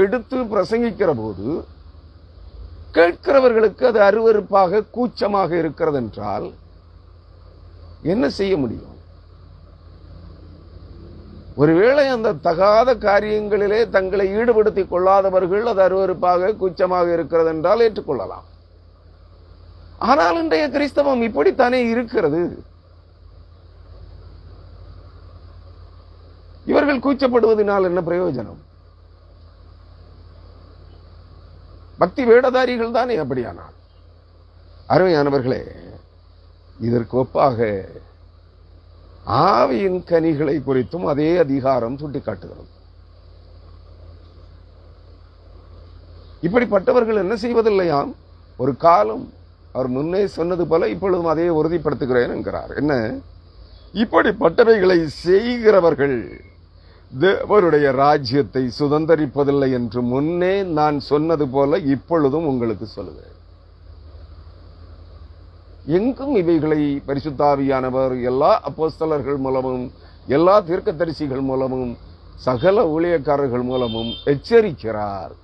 எடுத்து பிரசங்கிக்கிற போது கேட்கிறவர்களுக்கு அது அருவருப்பாக, கூச்சமாக இருக்கிறது என்றால் என்ன செய்ய முடியும்? ஒருவேளை அந்த தகாத காரியங்களிலே தங்களை ஈடுபடுத்திக் கொள்ளாதவர்கள் அது அருவருப்பாக, கூச்சமாக இருக்கிறது என்றால் ஏற்றுக்கொள்ளலாம். ஆனால் இன்றைய கிறிஸ்தவம் இப்படித்தானே இருக்கிறது. இவர்கள் கூச்சப்படுவதனால் என்ன பிரயோஜனம்? பக்தி வேடதாரிகள் தானே அப்படியானால். அருமையானவர்களே, இதற்கு ஒப்பாக ஆவியின் கனிகளை குறித்தும் அதே அதிகாரம் சுட்டிக்காட்டுகிறது. இப்படிப்பட்டவர்கள் என்ன செய்வதில்லையாம்? ஒரு காலம் அவர் முன்னே சொன்னது போல இப்பொழுதும் அதே உறுதிப்படுத்துகிறேன் என்கிறார். என்ன? இப்படிப்பட்டவைகளை செய்கிறவர்கள் தேவனுடைய ராஜ்யத்தை சுதந்தரிப்பதில்லை என்று முன்னே நான் சொன்னது போல இப்பொழுதும் உங்களுக்கு சொல்லுகிறேன். எங்கும் இவைகளை பரிசுத்த ஆவியானவர் எல்லா அப்போஸ்தலர்கள் மூலமும் எல்லா தீர்க்கதரிசிகள் மூலமும் சகல ஊழியக்காரர்கள் மூலமும் எச்சரிக்கிறார்,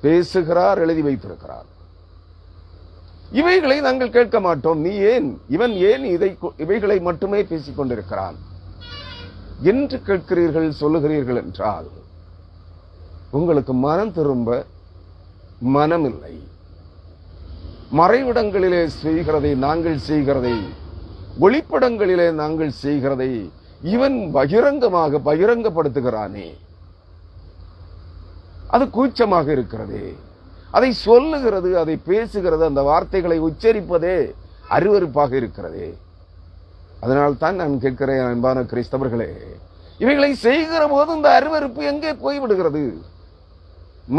பேசுகிறார், எழுதி வைத்திருக்கிறார். இவைகளை நாங்கள் கேட்க மாட்டோம், நீ ஏன், இவன் ஏன் இவைகளை மட்டுமே பேசிக் கொண்டிருக்கிறான் என்று கேட்கிறீர்கள், சொல்லுகிறீர்கள் என்றால் உங்களுக்கு மனம் திரும்ப மனமில்லை. மறைவிடங்களிலே செய்கிறதை நாங்கள் செய்கிறதை, ஒளிப்படங்களிலே நாங்கள் செய்கிறதை இவன் பகிரங்கப்படுத்துகிறானே, அது கூச்சமாக இருக்கிறதே. அதை சொல்லுகிறது, அதை பேசுகிறது, அந்த வார்த்தைகளை உச்சரிப்பதே அருவருப்பாக இருக்கிறதே. அதனால் தான் நான் கேட்கிறேன், அன்பான கிறிஸ்தவர்களே, இவைகளை செய்கிற போது இந்த அருவருப்பு எங்கே போய்விடுகிறது?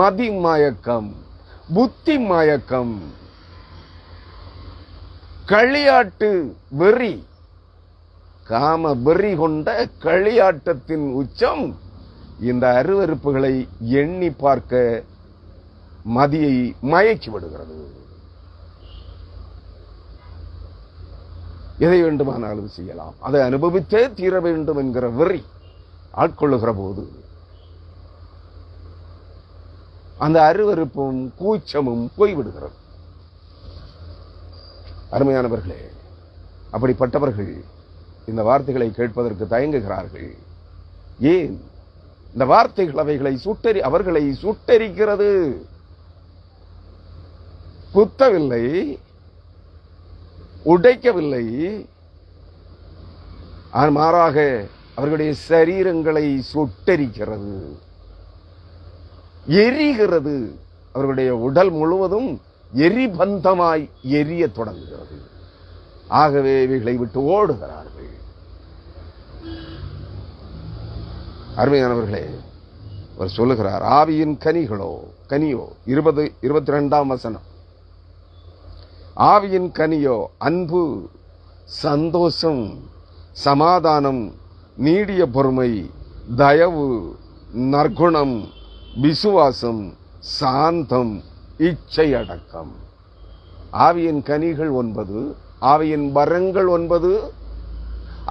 மதி மயக்கம், புத்தி மயக்கம், களியாட்டு வெறி, காம வெறி கொண்ட களியாட்டத்தின் உச்சம் இந்த அருவருப்புகளை எண்ணி பார்க்க மதியை மயக்கி விடுகிறது. எதை வேண்டுமானாலும் செய்யலாம், அதை அனுபவித்தே தீர வேண்டும் என்கிற வெறி ஆட்கொள்ளுகிற போது அந்த அருவருப்பும் கூச்சமும் போய்விடுகிறது. அருமையானவர்களே, அப்படிப்பட்டவர்கள் இந்த வார்த்தைகளை கேட்பதற்கு தயங்குகிறார்கள். ஏன்? இந்த வார்த்தைகள் அவர்களை சுட்டெரிக்கிறது. குத்தவில்லை, உடைக்கவில்லை, மாறாக அவர்களுடைய சரீரங்களை சுட்டெரிக்கிறது, எரிகிறது. அவர்களுடைய உடல் முழுவதும் எரிபந்தமாய் எரிய தொடங்குகிறது. ஆகவே இவைகளை விட்டு ஓடுகிறார்கள். அருமையானவர்களே, அவர் சொல்லுகிறார், ஆவியின் கனியோ 22ஆம் வசனம், ஆவியின் கனியோ அன்பு, சந்தோஷம், சமாதானம், நீடிய பொறுமை, தயவு, நற்குணம், விசுவாசம், சாந்தம், இச்சை அடக்கம். ஆவியின் கனிகள் 9, ஆவியின் வரங்கள் 9.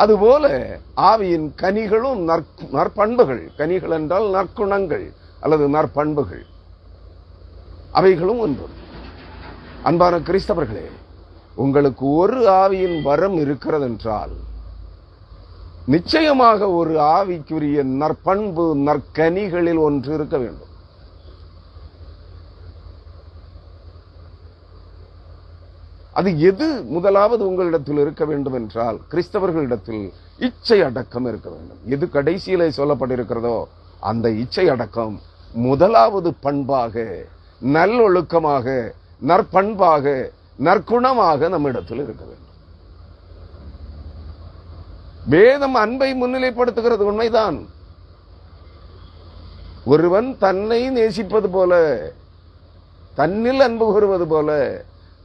அதுபோல ஆவியின் கனிகளும் நற்பண்புகள், கனிகள் என்றால் நற்குணங்கள் அல்லது நற்பண்புகள், அவைகளும் 9. அன்பான கிறிஸ்தவர்களே, உங்களுக்கு ஒரு ஆவியின் வரம் இருக்கிறது என்றால் நிச்சயமாக ஒரு ஆவிக்குரிய நற்பண்பு, நற்கனிகளில் ஒன்று இருக்க வேண்டும். அது எது முதலாவது உங்களிடத்தில் இருக்க வேண்டும் என்றால், கிறிஸ்தவர்களிடத்தில் இச்சை அடக்கம் இருக்க வேண்டும். எது கடைசியிலே சொல்லப்பட்டிருக்கிறதோ அந்த இச்சை அடக்கம் முதலாவது பண்பாக, நல்லொழுக்கமாக, நற்பண்பாக, நற்குணமாக நம்மிடத்தில் இருக்க வேண்டும். வேதம் அன்பை முன்னிலைப்படுத்துகிறது, உண்மைதான். ஒருவன் தன்னை நேசிப்பது போல, தன்னில் அன்பு கூறுவது போல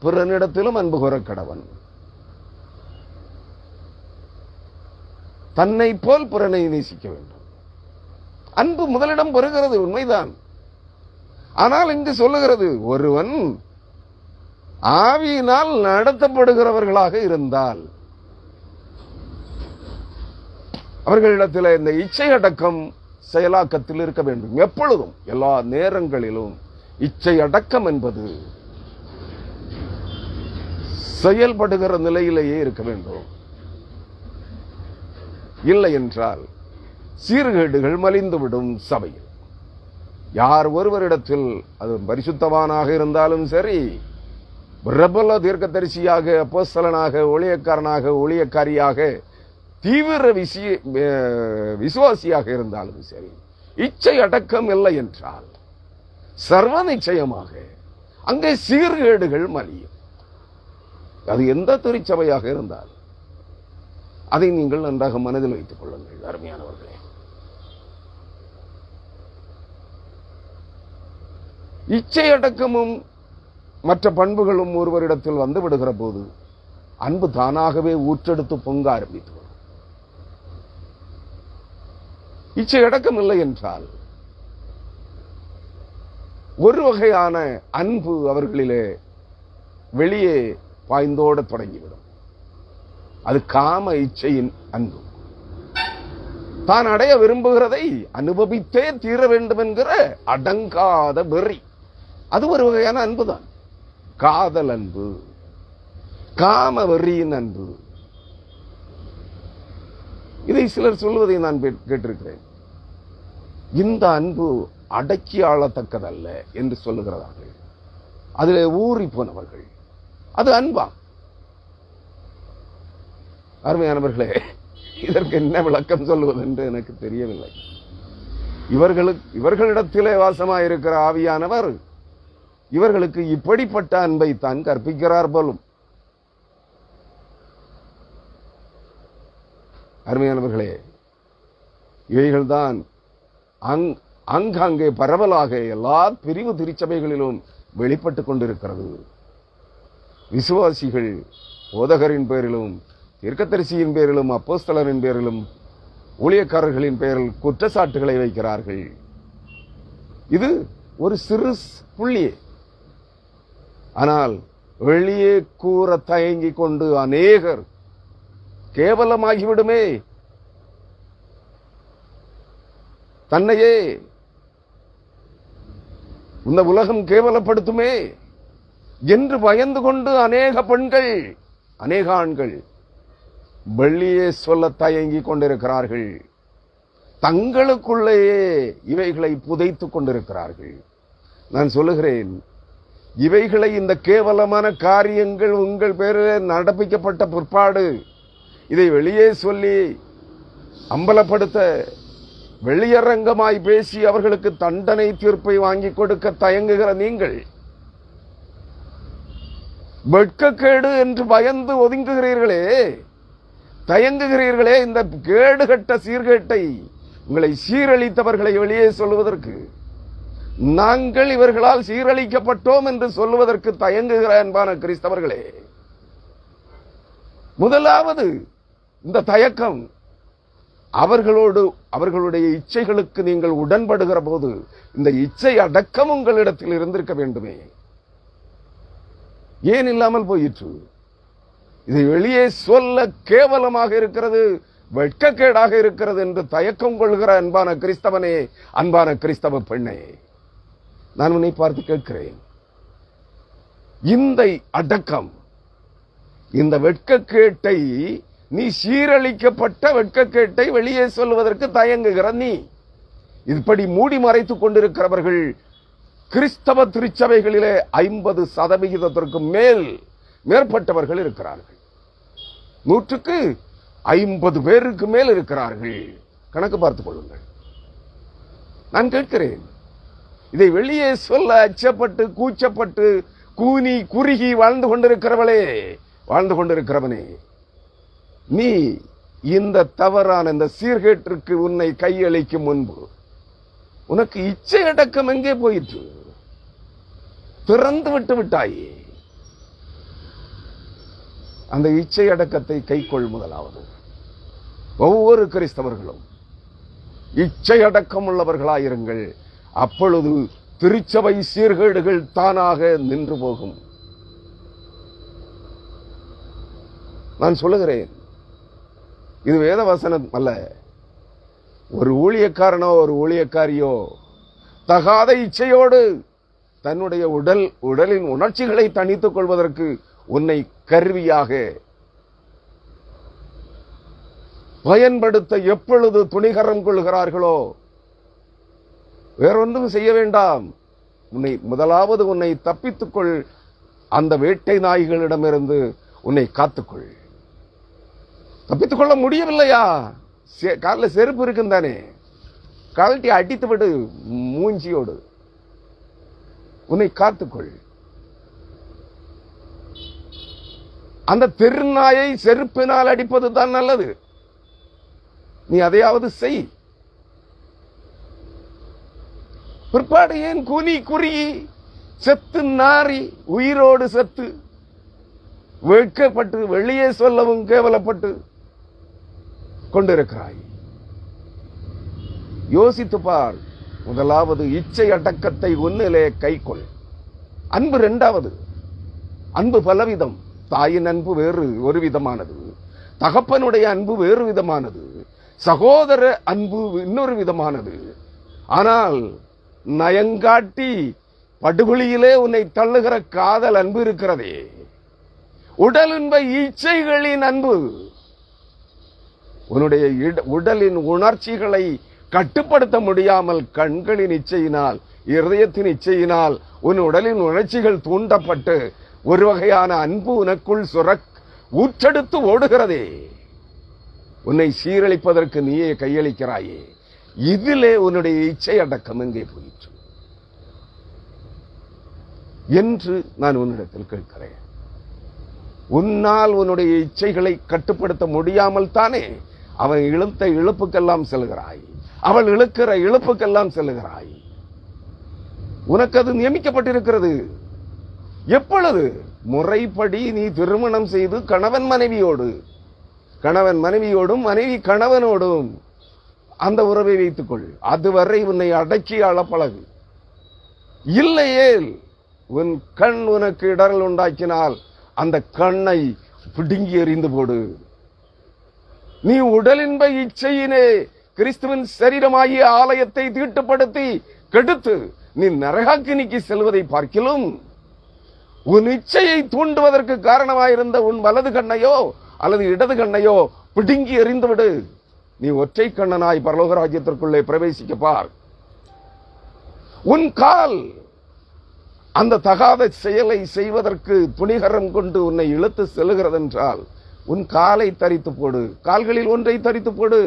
பிறனிடத்திலும் அன்பு கூற கடவன். தன்னை போல் பிறனை நேசிக்க வேண்டும். அன்பு முதலிடம் பெறுகிறது, உண்மைதான். ஆனால் இங்கு சொல்லுகிறது, ஒருவன் ஆவியினால் நடத்தப்படுகிறவர்களாக இருந்தால் அவர்களிடத்தில் இந்த இச்சை அடக்கம் செயலாக்கத்தில் இருக்க வேண்டும். எப்பொழுதும், எல்லா நேரங்களிலும் இச்சை அடக்கம் என்பது செயல்படுகிற நிலையிலேயே இருக்க வேண்டும். இல்லை என்றால் சீர்கேடுகள் மலிந்துவிடும். சபையில் யார் ஒருவரிடத்தில், அது பரிசுத்தவானாக இருந்தாலும் சரி, பிரபல தீர்க்கதரிசியாக, அப்போஸ்தலனாக, ஊழியக்காரனாக, ஊழியக்காரியாக, தீவிர விசுவாசியாக இருந்தாலும் சரி, இச்சை அடக்கம் இல்லை என்றால் சர்வ நிச்சயமாக அங்கே சீர்கேடுகள் மலியும். அது எந்த திருச்சபையாக இருந்தால் அதை நீங்கள் நன்றாக மனதில் வைத்துக் கொள்ளுங்கள். அருமையானவர்களே, இச்சை அடக்கமும் மற்ற பண்புகளும் ஒருவரிடத்தில் வந்து விடுகிற போது அன்பு தானாகவே ஊற்றெடுத்து பொங்க ஆரம்பித்து. இச்சை அடக்கம் இல்லை என்றால் ஒரு வகையான அன்பு அவர்களிலே வெளியே பாய்ந்தோட தொடங்கிவிடும். அது காம இச்சையின் அன்பு. தான் அடைய விரும்புகிறதை அனுபவித்தே தீர வேண்டும் என்கிற அடங்காத வெறி. அது ஒரு வகையான அன்புதான். காதல் அன்பு, காம வெறியின் அன்பு. இதை சிலர் சொல்வதை நான் கேட்டிருக்கிறேன். இந்த அன்பு அடக்கி ஆளத்தக்கதல்ல என்று சொல்லுகிறார்கள். அதிலே ஊறி போனவர்கள். அது அன்பா? அருமையானவர்களே, இதற்கு என்ன விளக்கம் சொல்வது என்று எனக்கு தெரியவில்லை. இவர்களிடத்திலே வாசமாயிருக்கிற ஆவியானவர் இவர்களுக்கு இப்படிப்பட்ட அன்பை தான் கற்பிக்கிறார் போலும். அருமையானவர்களே, இவைகள்தான் அங்கங்கே பரவலாக எல்லா பிரிவு திருச்சபைகளிலும் வெளிப்பட்டுக் கொண்டிருக்கிறது. விசுவாசிகள் போதகரின் பேரிலும், தீர்க்கதரிசியின் பேரிலும், அப்போஸ்தலரின் பேரிலும், ஊழியக்காரர்களின் பெயரில் குற்றச்சாட்டுகளை வைக்கிறார்கள். இது ஒரு சிறு புள்ளியே. ஆனால் வெளியே கூற தயங்கிக் கொண்டு அநேகர் கேவலமாகிவிடுமே, தன்னையே இந்த உலகம் கேவலப்படுத்துமே என்று பயந்து கொண்டு அநேக பெண்கள், அநேக ஆண்கள் வெளியே சொல்ல தயங்கிக் கொண்டிருக்கிறார்கள். தங்களுக்குள்ளேயே இவைகளை புதைத்துக் கொண்டிருக்கிறார்கள். நான் சொல்லுகிறேன், இவைகளை, இந்த கேவலமான காரியங்கள் உங்கள் பேரில் நடப்பிக்கப்பட்ட பிற்பாடு இதை வெளியே சொல்லி அம்பலப்படுத்த, வெளியரங்கமாய் பேசி அவர்களுக்கு தண்டனை தீர்ப்பை வாங்கி கொடுக்க தயங்குகிற நீங்கள் வெட்கக்கேடு என்று பயந்து ஒதுங்குகிறீர்களே, தயங்குகிறீர்களே, இந்த கேடுகட்ட சீர்கேட்டை, உங்களை சீரழித்தவர்களை வெளியே சொல்லுவதற்கு, நாங்கள் இவர்களால் சீரழிக்கப்பட்டோம் என்று சொல்லுவதற்கு தயங்குகிற அன்பான கிறிஸ்தவர்களே, முதலாவது இந்த தயக்கம் அவர்களுடைய இச்சைகளுக்கு நீங்கள் உடன்படுகிற போது இந்த இச்சை அடக்கம் உங்களிடத்தில் இருந்திருக்க வேண்டுமே. ஏன் இல்லாமல் போயிற்று? இதை வெளியே சொல்ல கேவலமாக இருக்கிறது, வெட்கக்கேடாக இருக்கிறது என்று தயக்கம் கொள்கிற அன்பான கிறிஸ்தவனே, அன்பான கிறிஸ்தவ பெண்ணே, நான் உன்னை பார்த்து கேட்கிறேன். இந்த அடக்கம், இந்த வெட்கக்கேட்டை, நீ சீரழிக்கப்பட்ட வெட்கக்கேட்டை வெளியே சொல்வதற்கு தயங்குகிற நீ, இப்படி மூடி மறைத்துக் கொண்டிருக்கிறவர்கள் கிறிஸ்தவ திருச்சபைகளிலே 50% மேற்பட்டவர்கள் இருக்கிறார்கள். 100க்கு 50 பேருக்கு மேல் இருக்கிறார்கள். கணக்கு பார்த்துக் கொள்ளுங்கள். நான் கேட்கிறேன், இதை வெளியே சொல்ல அச்சப்பட்டு, கூச்சப்பட்டு, கூனி குறுகி வாழ்ந்து கொண்டிருக்கிறவளே, வாழ்ந்து கொண்டிருக்கிறவனே, நீ இந்த தவறான இந்த சீர்கேட்டிற்கு உன்னை கையளிக்கும் முன்பு உனக்கு இச்சை அடக்கம் எங்கே போயிற்று? திறந்து விட்டு விட்டாயே. அந்த இச்சை அடக்கத்தை கைக்கொள். முதலாவது, ஒவ்வொரு கிறிஸ்தவர்களும் இச்சை அடக்கம் உள்ளவர்களாயிருங்கள். அப்பொழுது திருச்சபை சீர்கேடுகள் தானாக நின்று போகும். நான் சொல்லுகிறேன், இது வேத வசனம் அல்ல. ஒரு ஊழியக்காரனோ ஒரு ஊழியக்காரியோ தகாத இச்சையோடு தன்னுடைய உடலின் உணர்ச்சிகளை தணித்துக் கொள்வதற்கு உன்னை கருவியாக பயன்படுத்த எப்பொழுது துணிகரம் கொள்கிறார்களோ, வேறொன்றும் செய்ய வேண்டாம். முதலாவது உன்னை தப்பித்துக்கொள். அந்த வேட்டை நாய்களிடமிருந்து உன்னை காத்துக்கொள். தப்பித்துக் கொள்ள முடியவில்லையா? காலில் செருப்பு இருக்கும் தானே, கழட்டி அடித்து விடு மூஞ்சியோடு. உன்னை காத்துக்கொள். அந்த தெருநாயை செருப்பினால் அடிப்பது தான் நல்லது. நீ அதையாவது செய். பிற்பாடு ஏன் குனி குறுகி செத்து நாரி உயிரோடு செத்து வெட்கப்பட்டு வெளியே சொல்லவும் கேவலப்பட்டு கொண்டிருக்கிறாய்? யோசித்து பார். முதலாவது இச்சை அடக்கத்தை உன்னிலே கைக்கொள். அன்பு இரண்டாவது. அன்பு பலவிதம். தாயின் அன்பு வேறு ஒரு விதமானது, தகப்பனுடைய அன்பு வேறு விதமானது, சகோதர அன்பு இன்னொரு விதமானது. ஆனால் நயங்காட்டி படுகொலியிலே உன்னை தள்ளுகிற காதல் அன்பு இருக்கிறதே, உடல் இன்ப இச்சைகளின் அன்பு, உன்னுடைய உடலின் உணர்ச்சிகளை கட்டுப்படுத்த முடியாமல் கண்களின் இச்சையினால், இருதயத்தின் இச்சையினால் உன் உடலின் உணர்ச்சிகள் தூண்டப்பட்டு ஒரு வகையான அன்பு உனக்குள் ஊற்றெடுத்து ஓடுகிறதே, உன்னை சீரழிப்பதற்கு நீயே கையளிக்கிறாயே. இதிலே உன்னுடைய இச்சை அடக்கம் எங்கே போயிற்று என்று நான் உன்னிடத்தில் கேட்கிறேன். உன்னால் உன்னுடைய இச்சைகளை கட்டுப்படுத்த முடியாமல் தானே அவன் இழுத்த இழுப்புக்கெல்லாம் செல்கிறாய், அவள் இழுக்கிற இழுப்புக்கெல்லாம் செல்கிறாய். உனக்கு அது நியமிக்கப்பட்டிருக்கிறது. எப்பொழுது? முறைப்படி நீ திருமணம் செய்து கணவன் மனைவியோடும் மனைவி கணவனோடும் அந்த உறவை வைத்துக்கொள். அதுவரை உன்னை அடக்கி ஆள பழகு. இல்லையேல் உன் கண் உனக்கு இடரல் உண்டாக்கினால் அந்த கண்ணை பிடுங்கி எறிந்து போடு. நீ உடலின்ப இச்சையினே கிறிஸ்துவின் சரீரமாகிய ஆலயத்தை தீட்டுப்படுத்தி கெடுத்து நீ நரகாக்கினிக்கு செல்வதை பார்க்கிலும் உன் இச்சையை தூண்டுவதற்கு காரணமாயிருந்த உன் வலது கண்ணையோ அல்லது இடது கண்ணையோ பிடுங்கி எறிந்துவிடு. நீ ஒற்றை கண்ணனாய் பரலோக ராஜ்யத்திற்குள்ளே பிரவேசிக்க பார். உன் கால் அந்த தகாத செயலை செய்வதற்கு துணிகரம் கொண்டு உன்னை இழுத்து செல்கிறது என்றால் உன் காலை தரித்து போடு, கால்களில் ஒன்றை தரித்து போடு.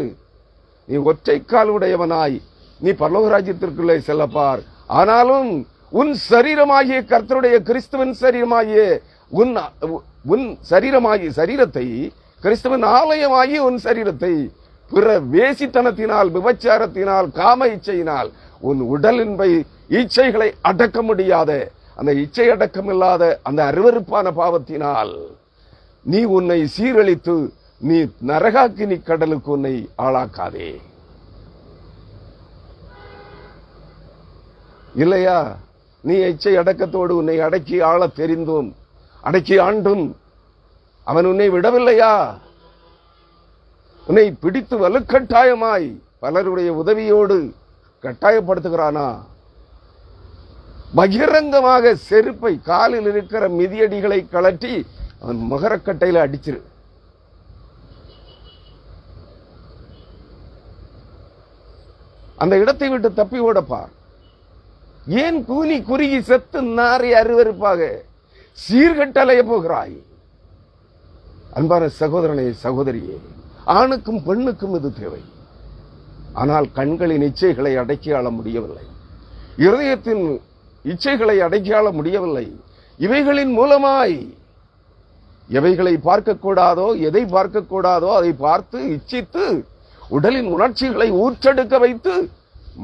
நீ ஒற்றை கால் உடையவனாய் நீ பரலோக ராஜ்யத்திற்குள்ளே செல்லப்பார். ஆனாலும் உன் சரீரமாகிய கர்த்தருடைய கிறிஸ்துவின் சரீரமாகிய உன் சரீரத்தை, கிறிஸ்துவின் ஆலயமாகிய உன் சரீரத்தை பிற வேசித்தனத்தினால், விபச்சாரத்தினால், காம இச்சையினால், உன் உடலின் இச்சைகளை அடக்க முடியாத, அந்த இச்சை அடக்கம் இல்லாத அந்த அருவருப்பான பாவத்தினால் நீ உன்னை சீரழித்து நீ நரகாக்கினி கடலுக்கு உன்னை ஆளாக்காதே. இல்லையா? நீ இச்சை அடக்கத்தோடு உன்னை அடக்கி ஆள தெரிந்தும் அடக்கி ஆண்டும் அவன் உன்னை விடவில்லையா? உன்னை பிடித்து வலுக்கட்டாயமாய் பலருடைய உதவியோடு கட்டாயப்படுத்துகிறானா? பகிரங்கமாக செருப்பை, காலில் இருக்கிற மிதியடிகளை கழற்றி அவன் மகரக்கட்டையில அடிச்சிரு. அந்த இடத்தை விட்டு தப்பி ஓடப்பார். ஏன் கூனி குறுகி செத்து நாரி அருவருப்பாக சீர்கட்டலைய போகிறாய்? அன்பான சகோதரனே, சகோதரியே, ஆணுக்கும் பெண்ணுக்கும் இது தேவை. ஆனால் கண்களின் இச்சைகளை அடக்கி ஆள முடியவில்லை, இருதயத்தின் இச்சைகளை அடக்கி ஆள முடியவில்லை. இவைகளின் மூலமாய் எவைகளை பார்க்கக்கூடாதோ, எதை பார்க்கக்கூடாதோ அதை பார்த்து இச்சித்து உடலின் உணர்ச்சிகளை ஊற்றெடுக்க வைத்து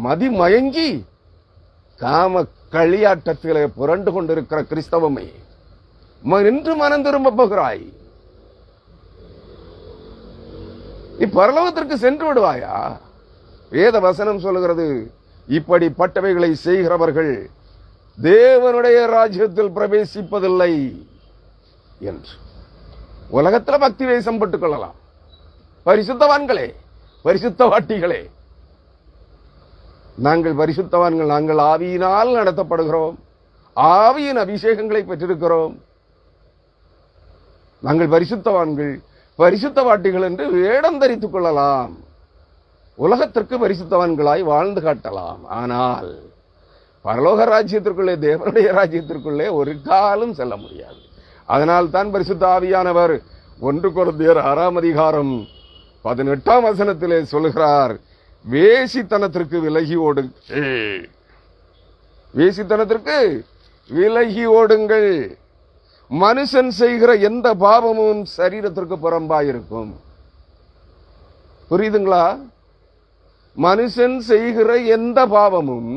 மதிமயங்கி காம களியாட்டத்திலே புரண்டு கொண்டிருக்கிற கிறிஸ்தவமே, என்று மனம் திரும்ப போகிறாய்? நீ பரலோகத்திற்கு சென்று விடுவாயா? வேத வசனம் சொல்லுகிறது, இப்படிப்பட்டவைகளை செய்கிறவர்கள் தேவனுடைய ராஜ்யத்தில் பிரவேசிப்பதில்லை என்று. உலகத்தில் பக்தி வேஷம் போட்டுக் கொள்ளலாம். பரிசுத்தவான்களே, பரிசுத்தவாட்டிகளே, நாங்கள் பரிசுத்தவான்கள், நாங்கள் ஆவியினால் நடத்தப்படுகிறோம், ஆவியின் அபிஷேகங்களை பெற்றிருக்கிறோம், நாங்கள் பரிசுத்தவான்கள், பரிசுத்தவாட்டிகள் என்று வேடம் தரித்துக் கொள்ளலாம், உலகத்திற்கு பரிசுத்தவான்களாய் வாழ்ந்து காட்டலாம். ஆனால் பரலோக ராஜ்யத்திற்குள்ளே, தேவனுடைய ராஜ்யத்திற்குள்ளே ஒரு காலம் செல்ல முடியாது. அதனால் தான் பரிசுத்த ஆவியானவர் 1 கொரிந்தியர் 6:18 சொல்லுகிறார், வேசித்தனத்திற்கு விலகி ஓடுங்கள், வேசித்தனத்திற்கு விலகி ஓடுங்கள். மனுஷன் செய்கிற எந்த பாவமும் சரீரத்திற்கு புறம்பாயிருக்கும். புரியுதுங்களா? மனுஷன் செய்கிற எந்த பாவமும்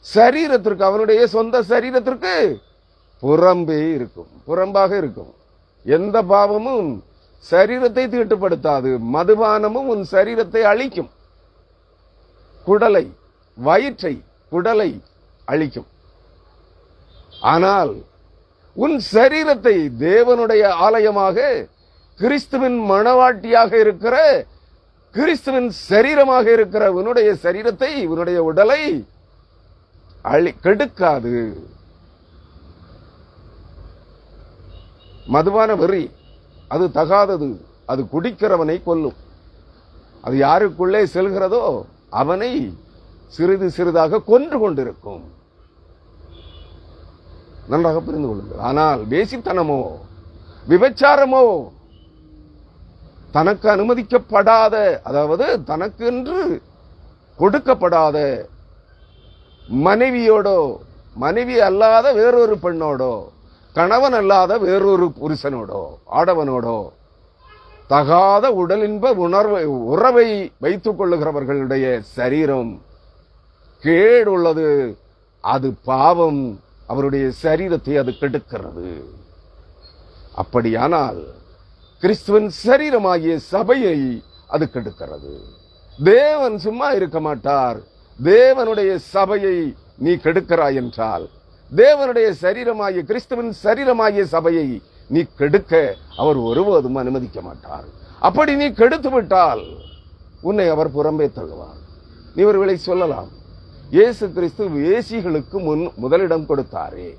சரீரத்திற்கு, அவனுடைய சொந்த சரீரத்திற்கு புறம்பே இருக்கும், புறம்பாக இருக்கும். எந்த பாவமும் சரீரத்தை தீட்டுப்படுத்தாது. மதுபானமும் உன் சரீரத்தை அழிக்கும், குடலை, வயிற்றை, குடலை அழிக்கும். ஆனால் உன் சரீரத்தை தேவனுடைய ஆலயமாக, கிறிஸ்துவின் மணவாட்டியாக இருக்கிற, கிறிஸ்துவின் சரீரமாக இருக்கிற உன்னுடைய சரீரத்தை, உன்னுடைய உடலை கெடுக்காது. மதுபான வெறி அது தகாதது. அது குடிக்கிறவனை கொல்லும். அது யாருக்குள்ளே செல்கிறதோ அவனை சிறிது சிறிதாக கொன்று கொண்டிருக்கும். நன்றாக புரிந்து கொள்ளுங்கள். ஆனால் வேசித்தனமோ விபச்சாரமோ தனக்கு அனுமதிக்கப்படாத, அதாவது தனக்கென்று கொடுக்கப்படாத மனைவியோடோ, மனைவி அல்லாத வேறொரு பெண்ணோடோ, கணவன் அல்லாத வேறொரு புருஷனோடோ, ஆடவனோடோ தகாத உடலின்ப உறவை வைத்துக் கொள்ளுகிறவர்களுடைய சரீரம் கேடுள்ளது. அது பாவம். அவருடைய சரீரத்தை அது கெடுக்கிறது. அப்படியானால் கிறிஸ்துவின் சரீரமாகிய சபையை அது கெடுக்கிறது. தேவன் சும்மா இருக்க மாட்டார். தேவனுடைய சபையை நீ கெடுக்கிறாய் என்றால், தேவனுடைய சரீரமாகிய கிறிஸ்துவின் சரீரமாகிய சபையை நீ கெடுக்க அவர் ஒருவதும் அனுமதிக்க மாட்டார். அப்படி நீ கெடுத்து விட்டால் உன்னை அவர் புறம்பே தள்ளுவார். நீ ஒருவேளை சொல்லலாம், இயேசு கிறிஸ்து வேசிகளுக்கு முதலிடம் கொடுத்தாரே.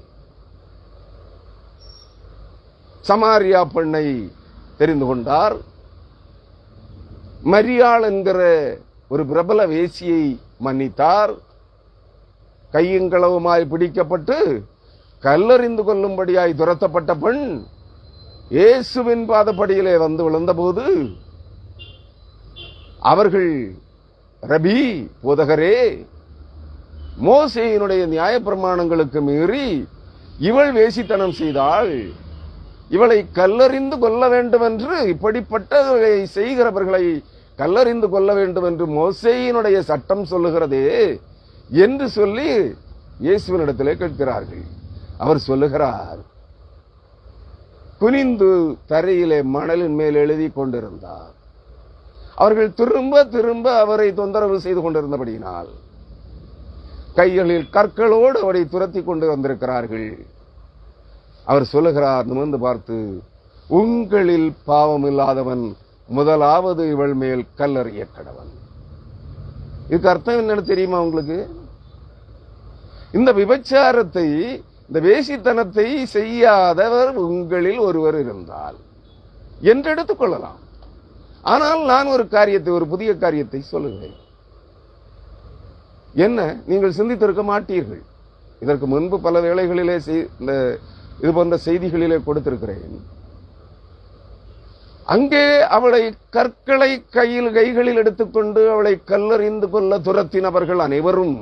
சமாரியா பெண்ணை தெரிந்து கொண்டார். மரியாள் என்கிற ஒரு பிரபல வேசியை மன்னித்தார். கையங்களவுமாய் பிடிக்கப்பட்டு கல்லறிந்து கொள்ளும்படியாய் துரத்தப்பட்ட பெண் இயேசுவின் பாதப்படியிலே வந்து விழுந்தபோது அவர்கள், ரபி, போதகரே, மோசேயினுடைய நியாயப்பிரமாணங்களுக்கு மீறி இவள் வேசித்தனம் செய்தாள், இவளை கல்லறிந்து கொள்ள வேண்டும் என்று, இப்படிப்பட்டதை செய்கிறவர்களை கல்லறிந்து கொள்ள வேண்டும் என்று மோசேயினுடைய சட்டம் சொல்லுகிறதே என்று சொல்லி இயேசுவினிடத்திலே கேட்கிறார்கள். அவர் சொல்லுகிறார், குனிந்து தரையிலே மணலின் மேல் எழுதி கொண்டிருந்தார். அவர்கள் திரும்ப திரும்ப அவரை தொந்தரவு செய்து கொண்டிருந்தபடியினால் கைகளில் கற்களோடு அவரை துரத்தி கொண்டு வந்திருக்கிறார்கள். அவர் சொல்லுகிறார், நிமிர்ந்து பார்த்து, உங்களில் பாவம் இல்லாதவன் முதலாவது இவள் மேல் கல்லறிய கடவன். இதுக்கு அர்த்தம் என்னன்னு தெரியுமா உங்களுக்கு? இந்த விபச்சாரத்தை, இந்த வேசித்தனத்தை செய்யாதவர் உங்களில் ஒருவர் இருந்தால் என்று எடுத்துக் கொள்ளலாம். ஆனால் நான் ஒரு காரியத்தை, ஒரு புதிய காரியத்தை சொல்லுகிறேன். என்ன, நீங்கள் சிந்தித்திருக்க மாட்டீர்கள். இதற்கு முன்பு பல வேளைகளிலே இது போன்ற செய்திகளிலே கொடுத்திருக்கிறேன். அங்கே அவளை கற்களை கைகளில் எடுத்துக்கொண்டு அவளை கல்லறிந்து கொள்ள துரத்தினவர்கள் அனைவரும்,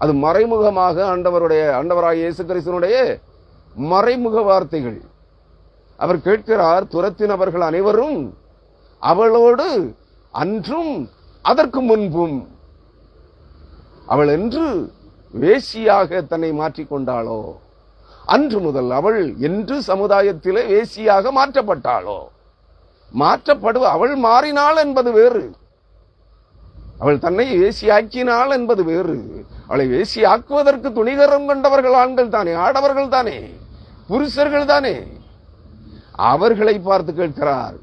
அது மறைமுகமாக ஆண்டவராகிய இயேசு கிறிஸ்துவினுடைய மறைமுக வார்த்தைகள். அவர் கேட்கிறார், துரத்தினவர்கள் அனைவரும் அவளோடு அன்றும் அதற்கு முன்பும் அவள் என்று வேசியாக தன்னை மாற்றிக்கொண்டாளோ, அன்று முதல் அவள் என்று சமுதாயத்திலே வேசியாக மாற்றப்பட்டாளோ, அவள் மாறினாள் என்பது வேறு, அவள் தன்னை வேசியாக்கினாள் என்பது வேறு. அவளை வேசியாக்குவதற்கு துணிகரம் கொண்டவர்கள் ஆண்கள் தானே, ஆடவர்கள் தானே, புருஷர்கள் தானே. அவர்களை பார்த்து கேட்கிறார்,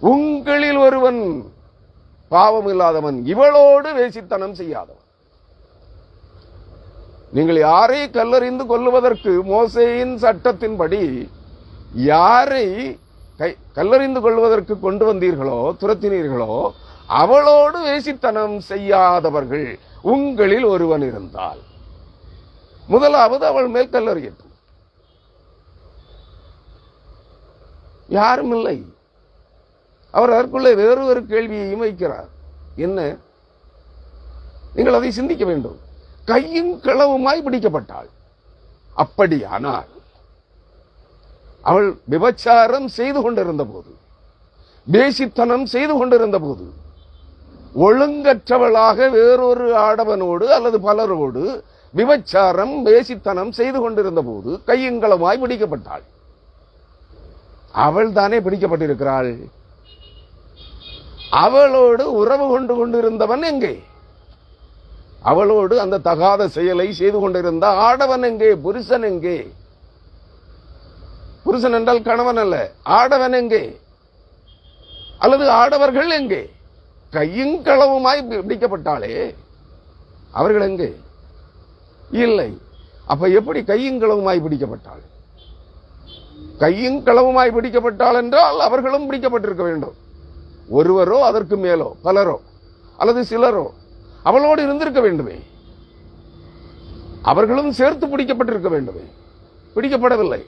உங்களில் ஒருவன் பாவம் இல்லாதவன், இவளோடு வேசித்தனம் செய்யாதவன். நீங்கள் யாரை கல்லறிந்து கொல்லுவதற்கு மோசேயின் சட்டத்தின்படி யாரை கல்லறிந்து கொள்வதற்கு கொண்டு வந்தீர்களோ, துரத்தினீர்களோ, அவளோடு வேசித்தனம் செய்யாதவர்கள் உங்களில் ஒருவன் இருந்தால் முதலாவது அவள் மேல் கல்லறியட்டும். யாரும் இல்லை. அவர் அதற்குள்ளே வேறு ஒரு கேள்வியையும் வைக்கிறார். என்ன? நீங்கள் அதை சிந்திக்க வேண்டும். கையும் களவுமாய் பிடிக்கப்பட்டாள். அப்படியானால் அவள் விபச்சாரம் செய்து கொண்டிருந்த போது, வேசித்தனம் செய்து கொண்டிருந்த போது, ஒழுங்கற்றவளாக வேறொரு ஆடவனோடு அல்லது பலரோடு விபச்சாரம் வேசித்தனம் செய்து கொண்டிருந்த போது கையங்களமாய் பிடிக்கப்பட்டாள். அவள் தானே பிடிக்கப்பட்டிருக்கிறாள். அவளோடு உறவு கொண்டிருந்தவன் எங்கே? அவளோடு அந்த தகாத செயலை செய்து கொண்டிருந்த ஆடவன் எங்கே? புருஷன் எங்கே? புருஷன் என்றால் கணவன் அல்ல. ஆடவன் எங்கே? அல்லது ஆடவர்கள் எங்கே? கையும் களவுமாய் பிடிக்கப்பட்டாலே அவர்கள் எங்கே? இல்லை. அப்ப எப்படி கையும் களவுமாய் பிடிக்கப்பட்டாள்? கையும் களவுமாய் பிடிக்கப்பட்டாள் என்றால் அவர்களும் பிடிக்கப்பட்டிருக்க வேண்டும். ஒருவரோ அதற்கு மேலோ பலரோ அல்லது சிலரோ அவளோடு இருந்திருக்க வேண்டுமே. அவர்களும் சேர்த்து பிடிக்கப்பட்டிருக்க வேண்டுமே. பிடிக்கப்படவில்லை.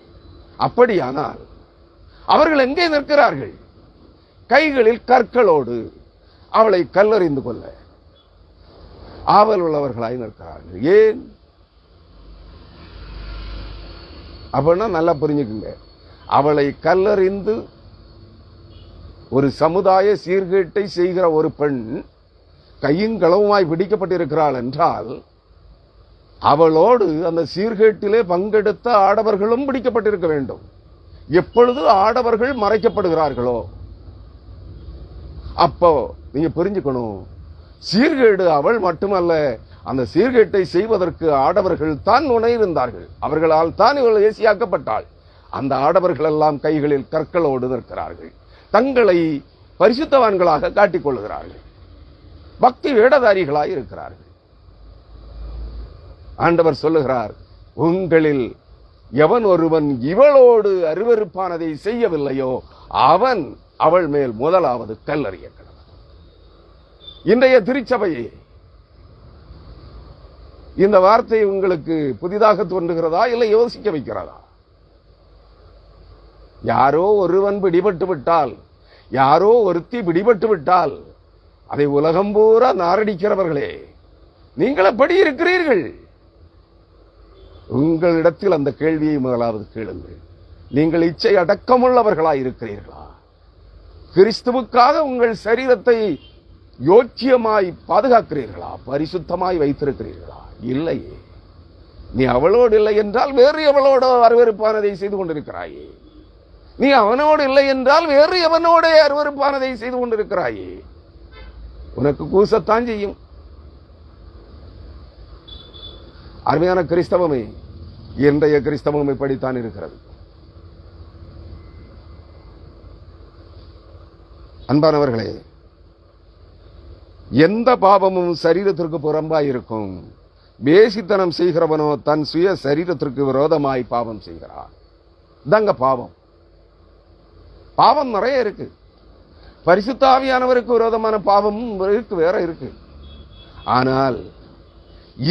அப்படியானால் அவர்கள் எங்கே நிற்கிறார்கள்? கைகளில் கற்களோடு அவளை கல்லறிந்து கொள்ள ஆவல் உள்ளவர்களாய் நிற்கிறார்கள். ஏன் அப்படின்னா நல்லா புரிஞ்சுக்குங்க. அவளை கல்லறிந்து ஒரு சமுதாய சீர்கேட்டை செய்கிற ஒரு பெண் கையும் களவுமாய் பிடிக்கப்பட்டிருக்கிறாள் என்றால் அவளோடு அந்த சீர்கேட்டிலே பங்கெடுத்த ஆடவர்களும் பிடிக்கப்பட்டிருக்க வேண்டும். எப்பொழுது ஆடவர்கள் மறைக்கப்படுகிறார்களோ அப்போ நீங்க புரிஞ்சுக்கணும், சீர்கேடு அவள் மட்டுமல்ல, அந்த சீர்கேட்டை செய்வதற்கு ஆடவர்கள் தான் உணர்ந்தார்கள். அவர்களால் தான் இவள் ஏசியாக்கப்பட்டாள். அந்த ஆடவர்கள் எல்லாம் கைகளில் கற்களோடு நிற்கிறார்கள். தங்களை பரிசுத்தவான்களாக காட்டிக் கொள்கிறார்கள். பக்தி வேடதாரிகளாய் இருக்கிறார்கள். ஆண்டவர் சொல்லுகிறார், உங்களில் எவன் ஒருவன் இவளோடு அருவருப்பானதை செய்யவில்லையோ அவன் அவள் மேல் முதலாவது கல்லறிய கடவன். இன்றைய திருச்சபையே இந்த வார்த்தை உங்களுக்கு புதிதாக தோன்றுகிறதா, இல்லை யோசிக்க வைக்கிறதா? யாரோ ஒருவன் பிடிபட்டு விட்டால், யாரோ ஒருத்தி பிடிபட்டு விட்டால் அதை உலகம் பூரா நாரடிக்கிறவர்களே, நீங்கள் எப்படி இருக்கிறீர்கள்? உங்களிடத்தில் அந்த கேள்வியை முதலாவது கேளுங்கள். நீங்கள் இச்சை அடக்கமுள்ளவர்களாய் இருக்கிறீர்களா? கிறிஸ்துவுக்காக உங்கள் சரீரத்தை யோக்கியமாய் பாதுகாக்கிறீர்களா? பரிசுத்தமாய் வைத்திருக்கிறீர்களா? இல்லையே. நீ அவளோடு இல்லை என்றால் வேறு எவளோட அருவருப்பானதை செய்து கொண்டிருக்கிறாயே. நீ அவனோடு இல்லை என்றால் வேறு எவனோட அருவருப்பானதை செய்து கொண்டிருக்கிறாயே. உனக்கு கூசத்தான் செய்யும். அருமையான கிறிஸ்தவமே, இன்றைய கிறிஸ்தவம் இப்படித்தான் இருக்கிறது. அன்பானவர்களே, எந்த பாவமும் சரீரத்திற்கு புறம்பாய் இருக்கும். வேசித்தனம் செய்கிறவனோ தன் சுய சரீரத்திற்கு விரோதமாய் பாவம் செய்கிறான். இதாங்க பாவம். பாவம் நிறைய இருக்கு. பரிசுத்த ஆவியானவருக்கு விரோதமான பாவமும் வேற இருக்கு. ஆனால்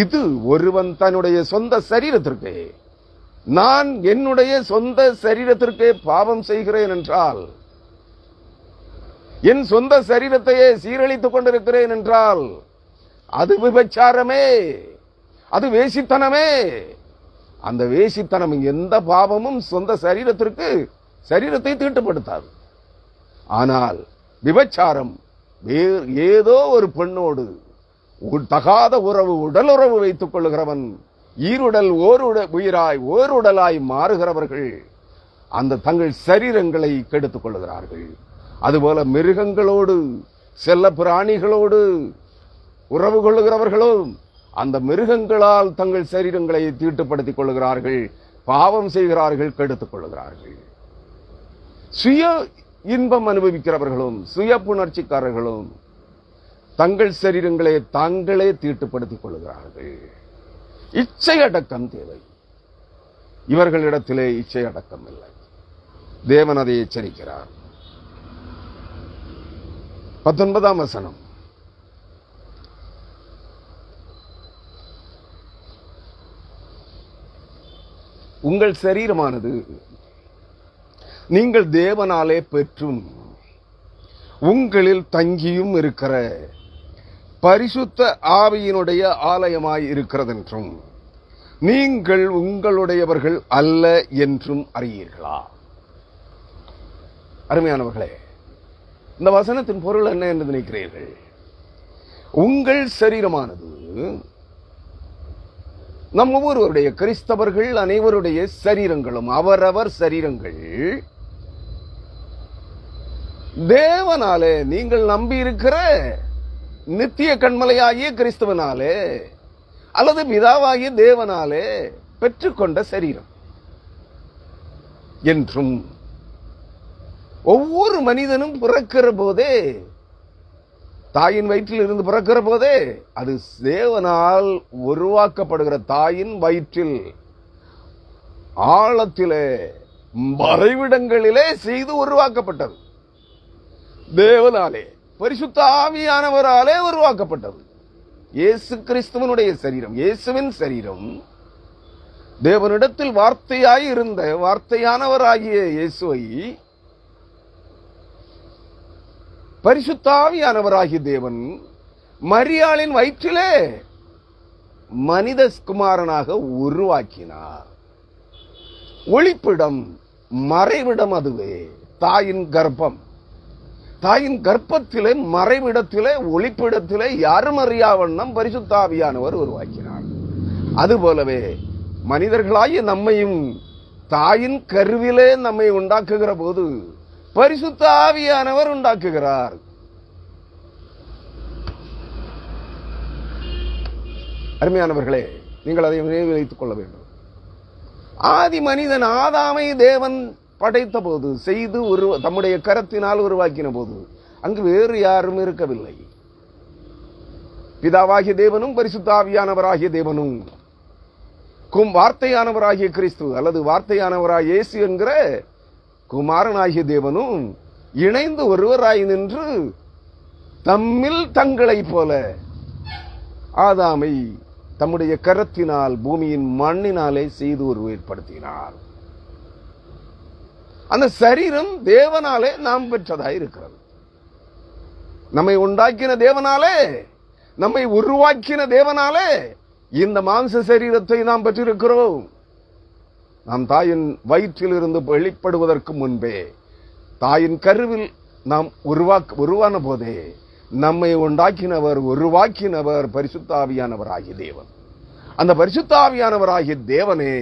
இது ஒருவன் தன்னுடைய சொந்த சரீரத்திற்கு, நான் என்னுடைய சொந்த சரீரத்திற்கே பாவம் செய்கிறேன் என்றால், என் சொந்த சரீரத்தையே சீரழித்துக் கொண்டிருக்கிறேன் என்றால் அது விபச்சாரமே, அது வேசித்தனமே. அந்த வேசித்தனம் எந்த பாவமும் சொந்த சரீரத்திற்கு சரீரத்தை தீட்டுப்படுத்தாது. ஆனால் விபச்சாரம் வேறு ஏதோ ஒரு பெண்ணோடு தகாத உறவு, உடலுறவு வைத்துக் கொள்ளுகிறவன், ஈருடல் உயிராய் ஓருடலாய் மாறுகிறவர்கள் அந்த தங்கள் சரீரங்களை கெடுத்துக் கொள்ளுகிறார்கள். அதுபோல மிருகங்களோடு, செல்ல பிராணிகளோடு உறவு கொள்ளுகிறவர்களும் அந்த மிருகங்களால் தங்கள் சரீரங்களை தீட்டுப்படுத்திக் கொள்ளுகிறார்கள், பாவம் செய்கிறார்கள், கெடுத்துக் கொள்ளுகிறார்கள். சுய இன்பம் அனுபவிக்கிறவர்களும் சுய புணர்ச்சிக்காரர்களும் தங்கள் சரீரங்களை தாங்களே தீட்டுப்படுத்திக் கொள்ளுகிறார்கள். இச்சை அடக்கம் தேவை. இவர்களிடத்திலே இச்சை அடக்கம் இல்லை. தேவன் அதை எச்சரிக்கிறார். 19ஆம் வசனம், உங்கள் சரீரமானது நீங்கள் தேவனாலே பெற்றும் உங்களில் தங்கியும் இருக்கிற பரிசுத்த ஆவியினுடைய ஆலயமாய் இருக்கிறதென்றும் நீங்கள் உங்களுடையவர்கள் அல்ல என்றும் அறியீர்களா? அருமையானவர்களே, இந்த வசனத்தின் பொருள் என்ன என்று நினைக்கிறீர்கள்? உங்கள் சரீரமானது நம் ஒவ்வொருவருடைய, கிறிஸ்தவர்கள் அனைவருடைய சரீரங்களும், அவரவர் சரீரங்கள் தேவனாலே, நீங்கள் நம்பி இருக்கிற நித்திய கண்மலையாகிய கிறிஸ்துவனாலே அல்லது பிதாவாகிய தேவனாலே பெற்றுக்கொண்ட சரீரம். என்றும் ஒவ்வொரு மனிதனும் பிறக்கிற போதே, தாயின் வயிற்றில் இருந்து பிறக்கிற போதே அது தேவனால் உருவாக்கப்படுகிற, தாயின் வயிற்றில் ஆழத்திலே மறைவிடங்களிலே செய்து உருவாக்கப்பட்டது. தேவனாலே, பரிசுத்த ஆவியானவராலே உருவாக்கப்பட்டது. இயேசு கிறிஸ்துவனுடைய சரீரம், இயேசுவின் சரீரம், தேவனிடத்தில் வார்த்தையாய் இருந்த வார்த்தையானவராகிய இயேசுவை பரிசுத்த ஆவியானவராகிய தேவன் மரியாளின் வயிற்றிலே மனித குமாரனாக உருவாக்கினார். ஒளிப்பிடம், மறைவிடம் அதுவே தாயின் கர்ப்பம். தாயின் கர்ப்பத்திலே, மறைவிடத்திலே, ஒளிப்பிடத்திலே யாரும் அறியாவண்ணம் பரிசுத்த ஆவியானவர் உருவாக்கினார். அதுபோலவே மனிதர்களாகிய நம்மையும் தாயின் கருவிலே நம்மை உண்டாக்குகிற போது பரிசுத்த ஆவியானவர் உண்டாக்குகிறார். அருமையானவர்களே, நீங்கள் அதை நினைவில் வைத்துக் கொள்ள வேண்டும். ஆதி மனிதன் ஆதாமை தேவன் படைத்த போது, செய்து தம்முடைய கரத்தினால் உருவாக்கின போது, அங்கு வேறு யாரும் இருக்கவில்லை. பிதாவாகிய தேவனும் பரிசுத்த ஆவியானவராகிய தேவனும் வார்த்தையானவராகிய கிறிஸ்து அல்லது வார்த்தையானவராகிய இயேசு என்கிற குமாரனாகிய தேவனும் இணைந்து ஒருவராய் நின்று தம்மில் தங்களை போல ஆதாமை தம்முடைய கரத்தினால் பூமியின் மண்ணினாலே செய்து உருவேற்படுத்தினார். அந்த சரீரம் தேவனாலே நாம் பெற்றதாய் இருக்கிறது. நம்மை உண்டாக்கின தேவனாலே, நம்மை உருவாக்கின தேவனாலே இந்த மாம்ச சரீரத்தை நாம் பெற்றிருக்கிறோம். நாம் தாயின் வயிற்றில் இருந்து வெளிப்படுவதற்கு முன்பே, தாயின் கருவில் நாம் உருவான போதே நம்மை உண்டாக்கினவர், உருவாக்கினவர் பரிசுத்த ஆவியானவராகிய தேவன். அந்த பரிசுத்த ஆவியானவராகிய தேவனே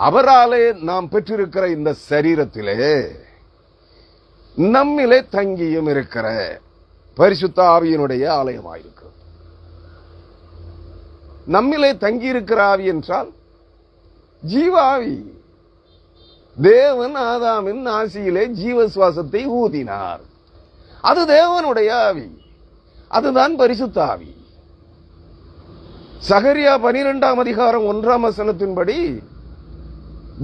அவராலே நாம் பெற்றிருக்கிற இந்த சரீரத்திலே நம்மிலே தங்கியும் இருக்கிற பரிசுத்த ஆவியினுடைய ஆலயமாயிருக்கிறது. நம்மிலே தங்கி இருக்கிற ஆவி என்றால் ஜீவாவி. தேவன் ஆதாமின் நாசியிலே ஜீவ சுவாசத்தை ஊதினார். அது தேவனுடைய ஆவி, அதுதான் பரிசுத்த ஆவி. சகரியா 12ஆம் அதிகாரம் 1ஆம் வசனத்தின்படி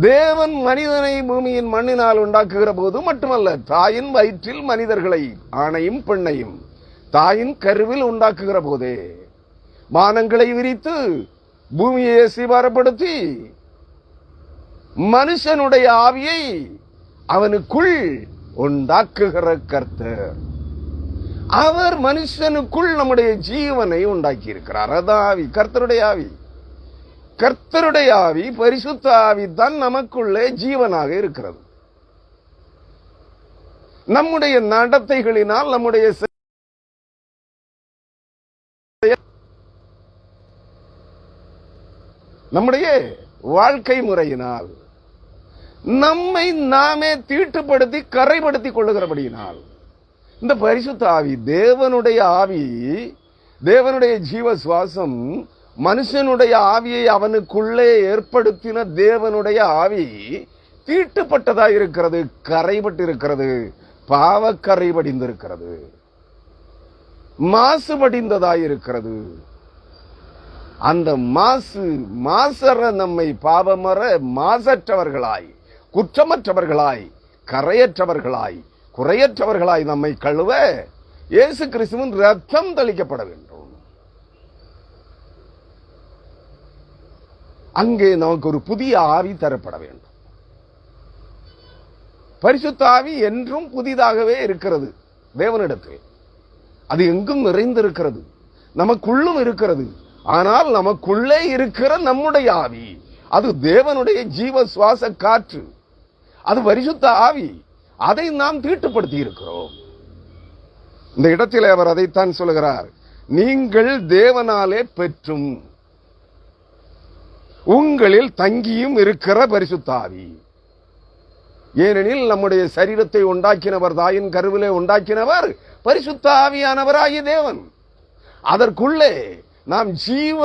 தேவன் மனிதனை பூமியின் மண்ணினால் உண்டாக்குகிற போது மட்டுமல்ல, தாயின் வயிற்றில் மனிதர்களை, ஆணையும் பெண்ணையும் தாயின் கருவில் உண்டாக்குகிற போதே வானங்களை விரித்து பூமியை சீபாரப்படுத்தி மனுஷனுடைய ஆவியை அவனுக்குள் உண்டாக்குகிற கர்த்தர். அவர் மனுஷனுக்குள் நம்முடைய ஜீவனை உண்டாக்கி இருக்கிறார். அதான் ஆவி, கர்த்தருடைய ஆவி. கர்த்தருடைய ஆவி, பரிசுத்த ஆவி தான் நமக்குள்ளே ஜீவனாக இருக்கிறது. நம்முடைய நடத்தைகளினால், நம்முடைய வாழ்க்கை முறையினால் நம்மை நாமே தீட்டுப்படுத்தி கரைப்படுத்திக் கொள்ளுகிறபடியினால் இந்த பரிசுத்த ஆவி, தேவனுடைய ஆவி, தேவனுடைய ஜீவ சுவாசம், மனுஷனுடைய ஆவியை அவனுக்குள்ளே ஏற்படுத்தின தேவனுடைய ஆவி தீட்டுப்பட்டதா இருக்கிறது, கரைபட்டு இருக்கிறது, பாவக்கரை படிந்திருக்கிறது, மாசுபடிந்ததாய் இருக்கிறது. அந்த மாசற நம்மை பாவமற மாசற்றவர்களாய், குற்றமற்றவர்களாய், கரையற்றவர்களாய், குறையற்றவர்களாய் நம்மை கழுவ இயேசு கிறிஸ்துவின் ரத்தம் தெளிக்கப்பட வேண்டும். அங்கே நமக்கு ஒரு புதிய ஆவி தரப்பட வேண்டும். பரிசுத்த ஆவி என்றும் புதிதாகவே இருக்கிறது தேவனிடத்தில். அது எங்கும் நிறைந்திருக்கிறது, நமக்குள்ளும் இருக்கிறது. ஆனால் நமக்குள்ளே இருக்கிற நம்முடைய ஆவி, அது தேவனுடைய ஜீவ சுவாச காற்று, அது பரிசுத்த ஆவி. அதை நாம் தீட்டுப்படுத்தி இருக்கிறோம். இந்த இடத்தில் அவர் அதைத்தான் சொல்கிறார், நீங்கள் தேவனாலே பெற்றும் உங்களில் தங்கியும் இருக்கிற பரிசுத்த ஆவி. ஏனெனில் நம்முடைய சரீரத்தை உண்டாக்கினவர், தாயின் கருவிலே உண்டாக்கினவர் பரிசுத்த ஆவியானவராகிய தேவன். அதற்குள்ளே நாம் ஜீவ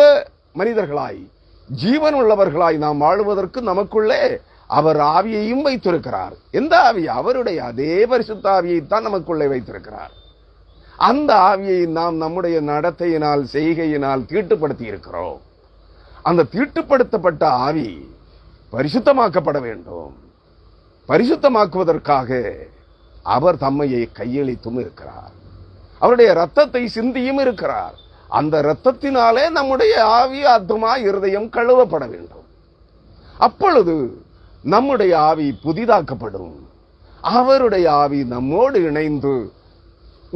மனிதர்களாய், ஜீவன் உள்ளவர்களாய் நாம் வாழுவதற்கு நமக்குள்ளே அவர் ஆவியையும் வைத்திருக்கிறார். எந்த ஆவி? அவருடைய அதே பரிசுத்த ஆவியைத்தான் நமக்குள்ளே வைத்திருக்கிறார். அந்த ஆவியை நாம் நம்முடைய நடத்தையினால், செய்கையினால் தீட்டுப்படுத்தி இருக்கிறோம். அந்த தீட்டுப்படுத்தப்பட்ட ஆவி பரிசுத்தமாக்கப்பட வேண்டும். பரிசுத்தமாக்குவதற்காக அவர் தம்மையை கையளித்தும் இருக்கிறார். அவருடைய இரத்தத்தை சிந்தியும் இருக்கிறார். அந்த இரத்தத்தினாலே நம்முடைய ஆவி, ஆத்துமா, இருதயம் கழுவப்பட வேண்டும். அப்பொழுது நம்முடைய ஆவி புதிதாக்கப்படும். அவருடைய ஆவி நம்மோடு இணைந்து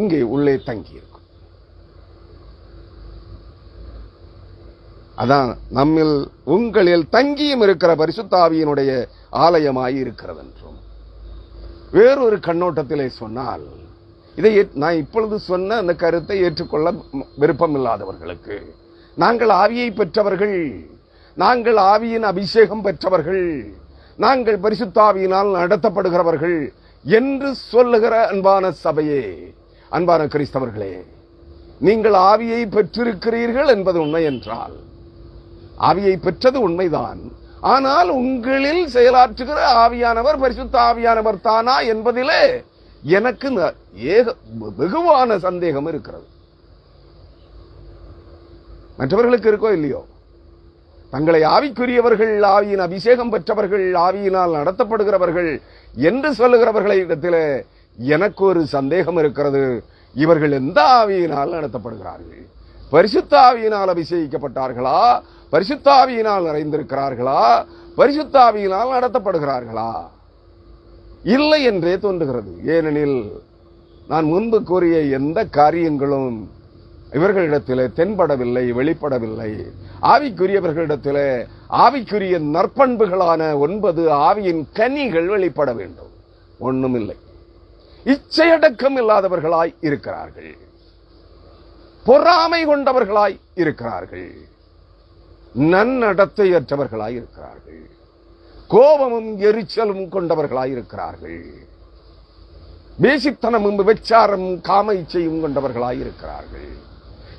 இங்கே உள்ளே தங்கியிருக்கும். அதான் நம்மில் உங்களில் தங்கியும் இருக்கிற பரிசுத்த ஆவியினுடைய ஆலயமாய் இருக்கிறது என்றும். வேறொரு கண்ணோட்டத்திலே சொன்னால், இதை நான் இப்பொழுது சொன்ன அந்த கருத்தை ஏற்றுக்கொள்ள விருப்பமில்லாதவர்களுக்கு, நாங்கள் ஆவியை பெற்றவர்கள், நாங்கள் ஆவியின் அபிஷேகம் பெற்றவர்கள், நாங்கள் பரிசுத்த ஆவியினால் நடத்தப்படுகிறவர்கள் என்று சொல்லுகிற அன்பான சபையே, அன்பான கிறிஸ்தவர்களே, நீங்கள் ஆவியை பெற்றிருக்கிறீர்கள் என்பது உண்மை என்றால், ஆவியை பெற்றது உண்மைதான். ஆனால் உங்களில் செயலாற்றுகிற ஆவியானவர் பரிசுத்த ஆவியானவர் தானா என்பதிலே எனக்கு வெகுவான சந்தேகம் இருக்கிறது. மற்றவர்களுக்கு இருக்கோ இல்லையோ, தங்களை ஆவிக்குரியவர்கள், ஆவியின் அபிஷேகம் பெற்றவர்கள், ஆவியினால் நடத்தப்படுகிறவர்கள் என்று சொல்லுகிறவர்களை இடத்திலே எனக்கு ஒரு சந்தேகம் இருக்கிறது. இவர்கள் எந்த ஆவியினால் நடத்தப்படுகிறார்கள்? பரிசுத்த ஆவியினால் அபிஷேகிக்கப்பட்டார்களா? பரிசுத்த ஆவியினால் நிறைந்திருக்கிறார்களா? பரிசுத்த ஆவியினால் நடத்தப்படுகிறார்களா? இல்லை என்றே தோன்றுகிறது. ஏனெனில் நான் முன்பு கூறிய எந்த காரியங்களும் இவர்களிடத்திலே தென்படவில்லை, வெளிப்படவில்லை. ஆவிக்குரியவர்களிடத்திலே ஆவிக்குரிய நற்பண்புகளான 9 ஆவியின் கனிகள் வெளிப்பட வேண்டும். ஒண்ணுமில்லை. இச்சையடக்கம் இல்லாதவர்களாய் இருக்கிறார்கள், பொறாமை கொண்டவர்களாய் இருக்கிறார்கள், நன்னடத்தையற்றவர்களாய் இருக்கிறார்கள், கோபமும் எரிச்சலும் கொண்டவர்களாய் இருக்கிறார்கள், பேசித்தனமும் விபச்சாரமும் காம இச்சையும் கொண்டவர்களாய் இருக்கிறார்கள்.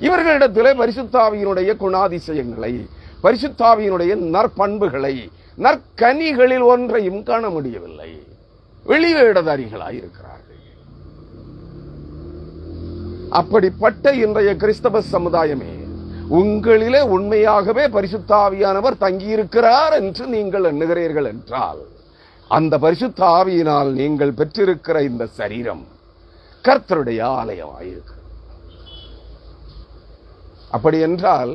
இவர்களிடத்திலே பரிசுத்தாவியினுடைய குணாதிசயங்களை, பரிசுத்தாவியினுடைய நற்பண்புகளை, நற்கனிகளில் ஒன்றையும் காண முடியவில்லை. வெளிவேடதாரிகளாய் இருக்கிறார்கள். அப்படிப்பட்ட இன்றைய கிறிஸ்தவ சமுதாயமே, உங்களிலே உண்மையாகவே பரிசுத்த ஆவியானவர் தங்கியிருக்கிறார் என்று நீங்கள் எண்ணுகிறீர்கள் என்றால், அந்த பரிசுத்த ஆவியினால் நீங்கள் பெற்றிருக்கிற இந்த சரீரம் கர்த்தருடைய ஆலயமாயிருக்கிறது. அப்படி என்றால்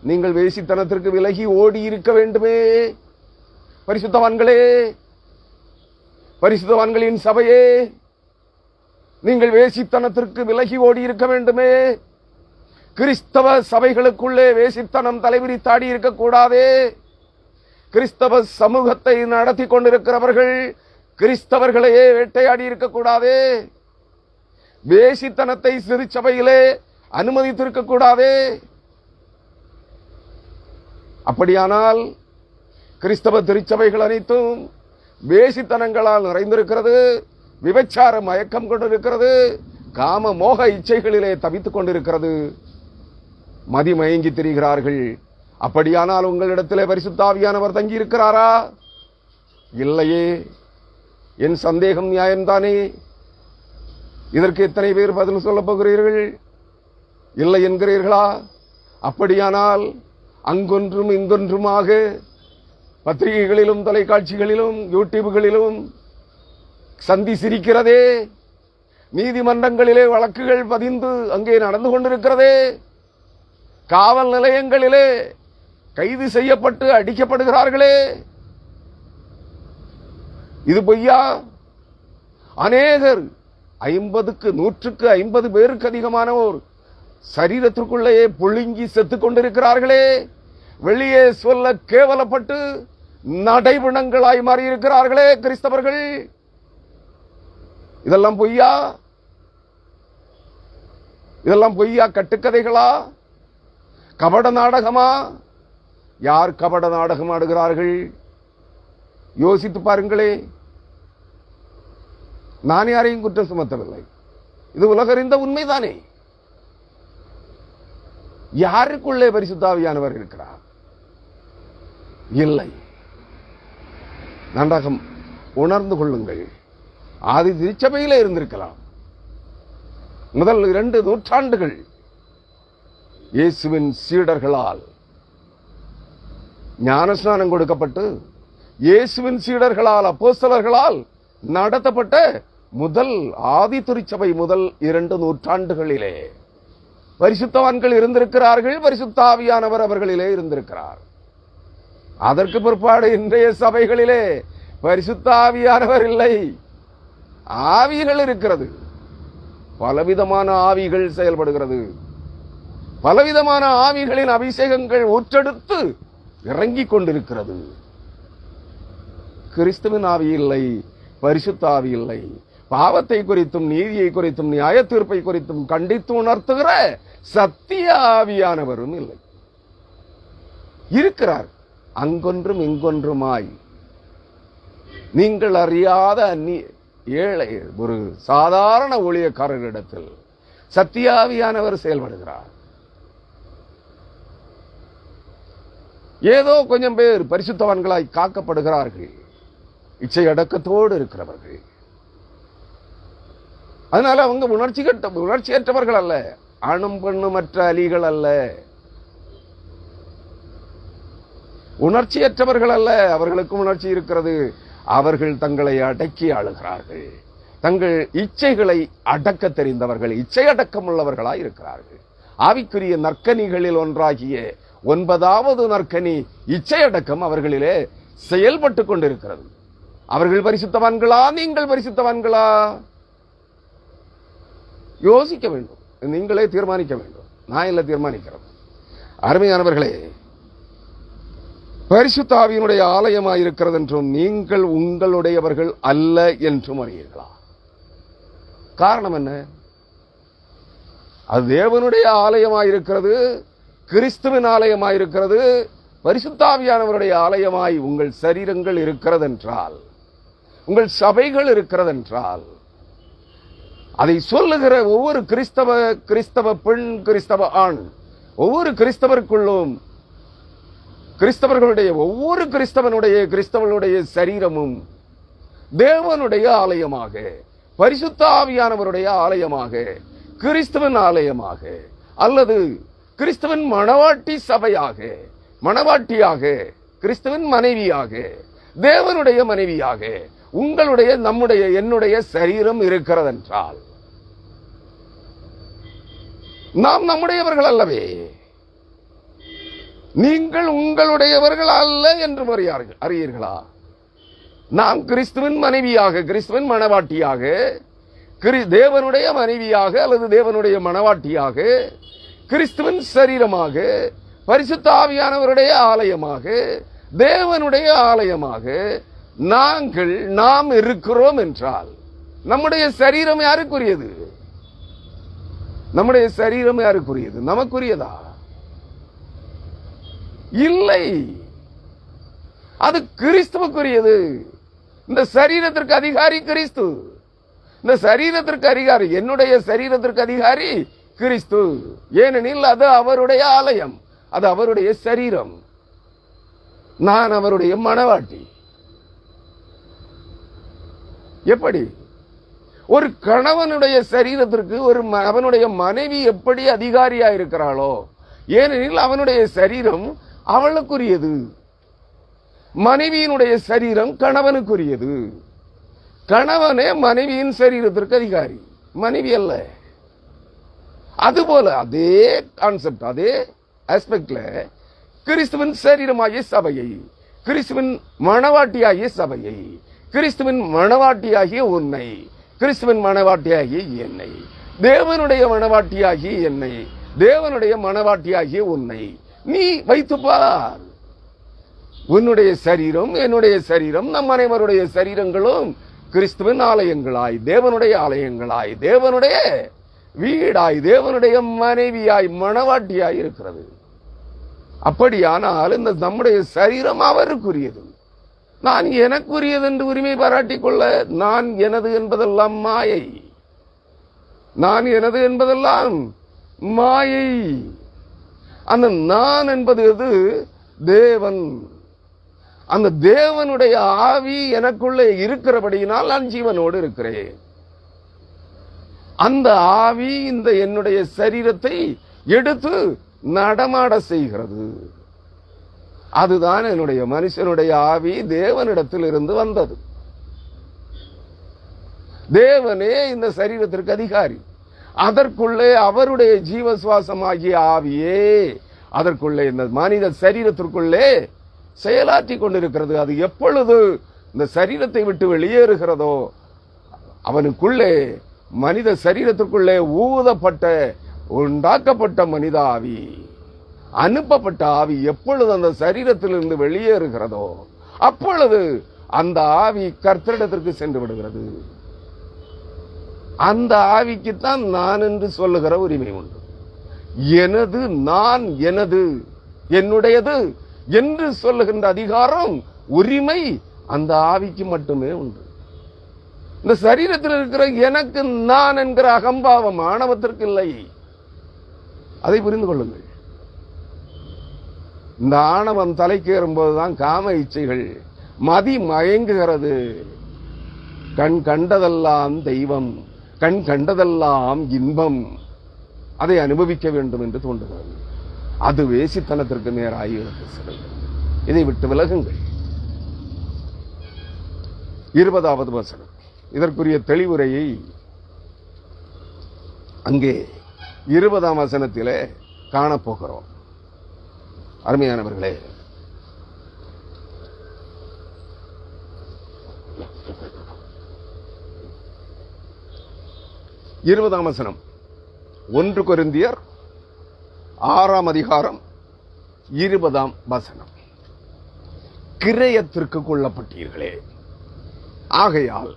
நீங்கள் வேசித்தனத்திற்கு விலகி ஓடி இருக்க வேண்டுமே. பரிசுத்தவான்களே, பரிசுத்தவான்களின் சபையே, நீங்கள் வேசித்தனத்திற்கு விலகி ஓடி இருக்க வேண்டுமே. கிறிஸ்தவ சபைகளுக்குள்ளே வேசித்தனம் தலைவிரித்தாடி இருக்கக்கூடாதே. கிறிஸ்தவ சமூகத்தை நடத்தி கொண்டிருக்கிறவர்கள் கிறிஸ்தவர்களையே வேட்டையாடி இருக்கக்கூடாதே. வேசித்தனத்தை சிறுசபையிலே அனுமதித்திருக்கக்கூடாதே. அப்படியானால் கிறிஸ்தவ திருச்சபைகள் அனைத்தும் வேசித்தனங்களால் நிறைந்திருக்கிறது, விபச்சார மயக்கம் கொண்டிருக்கிறது, காம மோக இச்சைகளிலே தவித்துக் கொண்டிருக்கிறது, மதிமயங்கி திரிகிறார்கள். அப்படியானால் உங்களிடத்திலே பரிசுத்த ஆவியானவர் தங்கி இருக்கிறாரா? இல்லையே. என் சந்தேகம் நியாயம்தானே. இதற்கு எத்தனை பேர் பதில் சொல்லப் போகிறீர்கள்? இல்லை என்கிறீர்களா? அப்படியானால் அங்கொன்றும் இங்கொன்றுமாக பத்திரிகைகளிலும் தொலைக்காட்சிகளிலும் யூடியூப்களிலும் சந்தி சிரிக்கிறதே, நீதிமன்றங்களிலே வழக்குகள் பதிந்து அங்கே நடந்து கொண்டிருக்கிறதே, காவல் நிலையங்களிலே கைது செய்யப்பட்டு அடிக்கப்படுகிறார்களே, இது பொய்யா? அநேகர் 50க்கு 150 பேருக்கு அதிகமானோர் சரீரத்திற்குள்ளேயே புழுங்கி செத்துக் கொண்டிருக்கிறார்களே, வெளியே சொல்ல கேவலப்பட்டு நடைபுணங்களாய் மாறியிருக்கிறார்களே கிறிஸ்தவர்கள். இதெல்லாம் பொய்யா? இதெல்லாம் பொய்யா? கட்டுக்கதைகளா? கபட நாடகமா? யார் கபட நாடகம் ஆடுகிறார்கள்? யோசித்து பாருங்களே. நான் யாரையும் குற்றம் சுமத்தவில்லை, இது உலகறிந்த உண்மைதானே. யாருக்குள்ளே பரிசுத்த ஆவியானவர் இருக்கிறார்? இல்லை. நன்றாக உணர்ந்து கொள்ளுங்கள். ஆதி திருச்சபையிலே இருந்திருக்கலாம். முதல் 2 நூற்றாண்டுகள் இயேசுவின் சீடர்களால் ஞானஸ்நானம் கொடுக்கப்பட்டு இயேசுவின் சீடர்களால் அப்போஸ்தலர்களால் நடத்தப்பட்ட முதல் ஆதி திருச்சபை முதல் 2 நூற்றாண்டுகளிலே பரிசுத்தவான்கள் இருந்திருக்கிறார்கள். பரிசுத்த ஆவியானவர் அவர்களிலே இருந்திருக்கிறார். அதற்கு பிற்பாடு இன்றைய சபைகளிலே பரிசுத்த ஆவியானவர் இல்லை, ஆவிகள் இருக்கிறது. பலவிதமான ஆவிகள் செயல்படுகிறது. பலவிதமான ஆவிகளின் அபிஷேகங்கள் ஊற்றெடுத்து இறங்கிக் கொண்டிருக்கிறது. கிறிஸ்துவின் ஆவி இல்லை, பரிசுத்த ஆவி இல்லை. பாவத்தை குறித்தும் நீதியை குறித்தும் நியாய தீர்ப்பை குறித்தும் கண்டித்து உணர்த்துகிற சத்திய ஆவியானவரும் இல்லை. இருக்கிறார் அங்கொன்றும் இங்கொன்றுமாய். நீங்கள் அறியாத ஏழை ஒரு சாதாரண ஊழியக்காரரிடத்தில் சத்தியாவியானவர் செயல்படுகிறார். ஏதோ கொஞ்சம் பேர் பரிசுத்தவான்களாய் காக்கப்படுகிறார்கள், இச்சை அடக்கத்தோடு இருக்கிறவர்கள். அதனால அவங்க உணர்ச்சியற்றவர்கள் அல்ல, ஆணும் பெண்ணுமற்ற அலிகள் அல்ல, உணர்ச்சியற்றவர்கள் அல்ல. அவர்களுக்கும் உணர்ச்சி இருக்கிறது. அவர்கள் தங்களை அடக்கி ஆளுகிறார்கள். தங்கள் இச்சைகளை அடக்க தெரிந்தவர்கள், இச்சை அடக்கம் உள்ளவர்களாய் இருக்கிறார்கள். ஆவிக்குரிய நற்கனிகளில் ஒன்றாகிய 9வது நற்கனி இச்சை அடக்கம் அவர்களிலே செயல்பட்டு கொண்டிருக்கிறது. அவர்கள் பரிசுத்தவான்களா? நீங்கள் பரிசுத்தவான்களா? யோசிக்க வேண்டும். நீங்களே தீர்மானிக்க வேண்டும். நான் இல்லை தீர்மானிக்கிறேன். அருமையானவர்களே, பரிசுத்த ஆவியினுடைய ஆலயமாயிருக்கிறது என்றும் நீங்கள் உங்களுடையவர்கள் அல்ல என்றும் அறியீர்களா? காரணம் என்ன? அது தேவனுடைய ஆலயமாயிருக்கிறது, கிறிஸ்துவின் ஆலயமாயிருக்கிறது. பரிசுத்த ஆவியானவருடைய ஆலயமாய் உங்கள் சரீரங்கள் இருக்கிறது என்றால், உங்கள் சபைகள் இருக்கிறது என்றால், அதை சொல்லுகிற ஒவ்வொரு கிறிஸ்தவ பெண், கிறிஸ்தவ ஆண், ஒவ்வொரு கிறிஸ்தவருக்குள்ளும் ஒவ்வொரு கிறிஸ்தவனுடைய சரீரமும் தேவனுடைய ஆலயமாக, பரிசுத்த ஆவியானவருடைய ஆலயமாக, கிறிஸ்துவின் ஆலயமாக, அல்லது கிறிஸ்துவின் மணவாட்டி சபையாக, மணவாட்டியாக, கிறிஸ்துவின் மனைவியாக, தேவனுடைய மனைவியாக உங்களுடைய, நம்முடைய, என்னுடைய சரீரம் இருக்கிறது என்றால் நாம் நம்முடையவர்கள் அல்லவே. நீங்கள் உங்களுடையவர்கள் அல்ல என்று அறியீர்களா? நாம் கிறிஸ்துவின் மனைவியாக, கிறிஸ்துவின் மணவாட்டியாக, தேவனுடைய மனைவியாக அல்லது தேவனுடைய மணவாட்டியாக, கிறிஸ்துவின் சரீரமாக, பரிசுத்த ஆவியானவருடைய ஆலயமாக, தேவனுடைய ஆலயமாக நாம் இருக்கிறோம் என்றால் நம்முடைய சரீரம் யாருக்குரியது? நம்முடைய சரீரம் யாருக்குரியது? நமக்குரியதா? இல்லை, அது கிறிஸ்துவுக்குரியது. இந்த சரீரத்திற்கு அதிகாரி கிறிஸ்து. இந்த சரீரத்திற்கு அதிகாரி, என்னுடைய சரீரத்திற்கு அதிகாரி கிறிஸ்து. ஏனெனில் அது அவருடைய ஆலயம், அது அவருடைய சரீரம். நான் அவருடைய மணவாட்டி. எப்படி ஒரு கணவனுடைய சரீரத்திற்கு அவனுடைய மனைவி எப்படி அதிகாரியா இருக்கிறாளோ, ஏனெனில் அவனுடைய சரீரம் அவளுக்குரியது. மனைவியினுடைய சரீரம் கணவனுக்குரியது. கணவனே மனைவியின் சரீரத்திற்கு அதிகாரி, மனைவி அல்ல. அதுபோல அதே கான்செப்ட், அதே ஆஸ்பெக்ட்ல கிறிஸ்துவின் சரீரமாகிய சபையை, கிறிஸ்துவின் மணவாட்டியாகிய சபையை, கிறிஸ்துவின் மணவாட்டியாகிய உன்னை, கிறிஸ்துவின் மணவாட்டியாகிய என்னை, தேவனுடைய மணவாட்டியாகிய என்னை, தேவனுடைய மணவாட்டியாகிய உன்னை நீ வைத்து பார். உன்னுடைய சரீரம், என்னுடைய சரீரம், நம் அனைவருடைய சரீரங்களும் கிறிஸ்துவின் ஆலயங்களாய், தேவனுடைய ஆலயங்களாய், தேவனுடைய வீடாய், தேவனுடைய மனைவியாய், மணவாட்டியாய் இருக்கிறது. அப்படியானால் இந்த நம்முடைய சரீரம் அவருக்குரியது. நான் எனக்குரியது என்று உரிமை பாராட்டிக் கொள்ள, நான் எனது என்பதெல்லாம் மாயை. நான் எனது என்பதெல்லாம் மாயை. அந்த நான் என்பது தேவன். அந்த தேவனுடைய ஆவி எனக்குள்ளே இருக்கிறபடியினால் நான் ஜீவனோடு இருக்கிறேன். அந்த ஆவி இந்த என்னுடைய சரீரத்தை எடுத்து நடமாட செய்கிறது. அதுதான் என்னுடைய மனுஷனுடைய ஆவி தேவனிடத்தில் இருந்து வந்தது. தேவனே இந்த சரீரத்திற்கு அதிகாரி. அதற்குள்ளே அவருடைய ஜீவசுவாசமாகிய ஆவியே அதற்குள்ளே இந்த மனித சரீரத்திற்குள்ளே செயலாற்றி கொண்டிருக்கிறது. அது எப்பொழுது இந்த சரீரத்தை விட்டு வெளியேறுகிறதோ அவனுக்குள்ளே மனித சரீரத்திற்குள்ளே ஊதப்பட்ட உண்டாக்கப்பட்ட மனித ஆவி, அனுப்பப்பட்ட ஆவி எப்பொழுது அந்த சரீரத்திலிருந்து வெளியேறுகிறதோ அப்பொழுது அந்த ஆவி கர்த்தரிடத்திற்கு சென்று விடுகிறது. அந்த ஆவிக்குத்தான் நான் என்று சொல்லுகிற உரிமை உண்டு. எனது, நான், எனது, என்னுடையது என்று சொல்லுகின்ற அதிகாரம், உரிமை அந்த ஆவிக்கு மட்டுமே உண்டு. இந்த சரீரத்தில் இருக்கிற எனக்கு நான் என்கிற அகம்பாவம் ஆணவத்திற்கு இல்லை. அதை புரிந்து கொள்ளுங்கள். இந்த ஆணவம் தலைக்கு ஏறும்போதுதான் காம இச்சைகள் மதி மயங்குகிறது. கண் கண்டதெல்லாம் தெய்வம், கண் கண்டதெல்லாம் இன்பம், அதை அனுபவிக்க வேண்டும் என்று தோன்றுகிறது. அது வேசித்தனத்திற்கு நேராகி எடுத்து செல்லுங்கள். இதை விட்டு விலகுங்கள். 20வது வசனம். இதற்குரிய தெளிவுரையை அங்கே 20ஆம் வசனத்திலே காணப்போகிறோம். அருமையானவர்களே, இருபதாம் வசனம் 1 கொரிந்தியர் 6ஆம் அதிகாரம் 20ஆம் வசனம். கிரயத்திற்கு கொள்ளப்பட்டீர்களே, ஆகையால்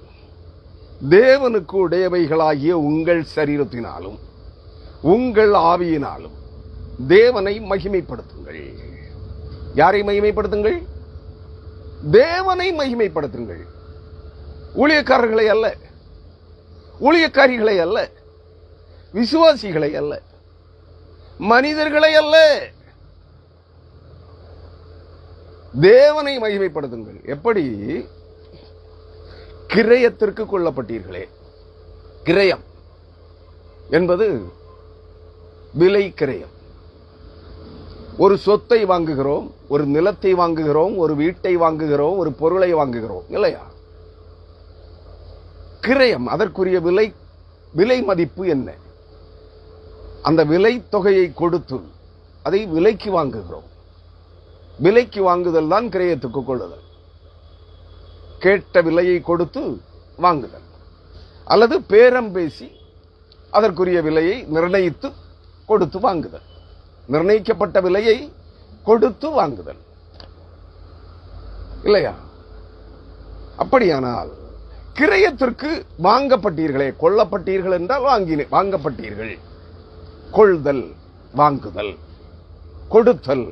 தேவனுக்கு உடையவைகளாகிய உங்கள் சரீரத்தினாலும் உங்கள் ஆவியினாலும் தேவனை மகிமைப்படுத்துங்கள். யாரை மகிமைப்படுத்துங்கள்? தேவனை மகிமைப்படுத்துங்கள். ஊழியக்காரர்களை அல்ல, ஊழியக்காரிகளை அல்ல, விசுவாசிகளை அல்ல, மனிதர்களை அல்ல, தேவனை மகிமைப்படுத்துங்கள். எப்படி? கிரயத்திற்கு கொள்ளப்பட்டீர்களே. கிரயம் என்பது விலை கிரயம். ஒரு சொத்தை வாங்குகிறோம், ஒரு நிலத்தை வாங்குகிறோம், ஒரு வீட்டை வாங்குகிறோம், ஒரு பொருளை வாங்குகிறோம், இல்லையா? கிரயம், அதற்குரிய விலை மதிப்பு என்ன? அந்த விலை தொகையை கொடுத்து அதை விலைக்கு வாங்குகிறோம். விலைக்கு வாங்குதல் தான் கிரயத்துக்கு கொள்ளுதல். கேட்ட விலையை கொடுத்து வாங்குதல், அல்லது பேரம் பேசி அதற்குரிய விலையை நிர்ணயித்து கொடுத்து வாங்குதல். நிர்ணயிக்கப்பட்ட விலையை கொடுத்து வாங்குதல், இல்லையா? அப்படியானால் கிரயத்திற்கு வாங்கப்பட்டீர்களே, கொல்லப்பட்டீர்கள் என்றால் வாங்கப்பட்டீர்கள். கொள்தல், வாங்குதல், கொடுத்தல்,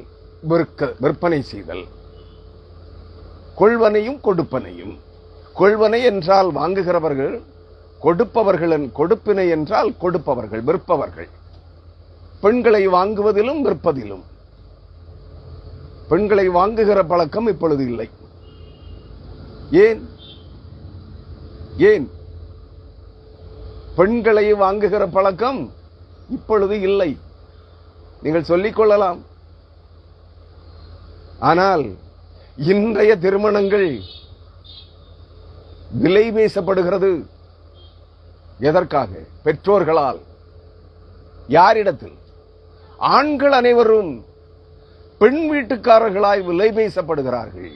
விற்பனை செய்தல், கொள்வனையும் கொடுப்பனையும். கொள்வனை என்றால் வாங்குகிறவர்கள், கொடுப்பவர்கள், கொடுப்பினை என்றால் கொடுப்பவர்கள், விற்பவர்கள். பெண்களை வாங்குவதிலும் விற்பதிலும். பெண்களை வாங்குகிற பழக்கம் இப்பொழுது இல்லை. ஏன்? ஏன் பெண்களை வாங்குகிற பழக்கம் இப்பொழுது இல்லை? நீங்கள் சொல்லிக் கொள்ளலாம். ஆனால் இன்றைய திருமணங்கள் விலை பேசப்படுகிறது. எதற்காக? பெற்றோர்களால். யாரிடத்தில்? ஆண்கள் அனைவரும் பெண் வீட்டுக்காரர்களாய் விலை பேசப்படுகிறார்கள்.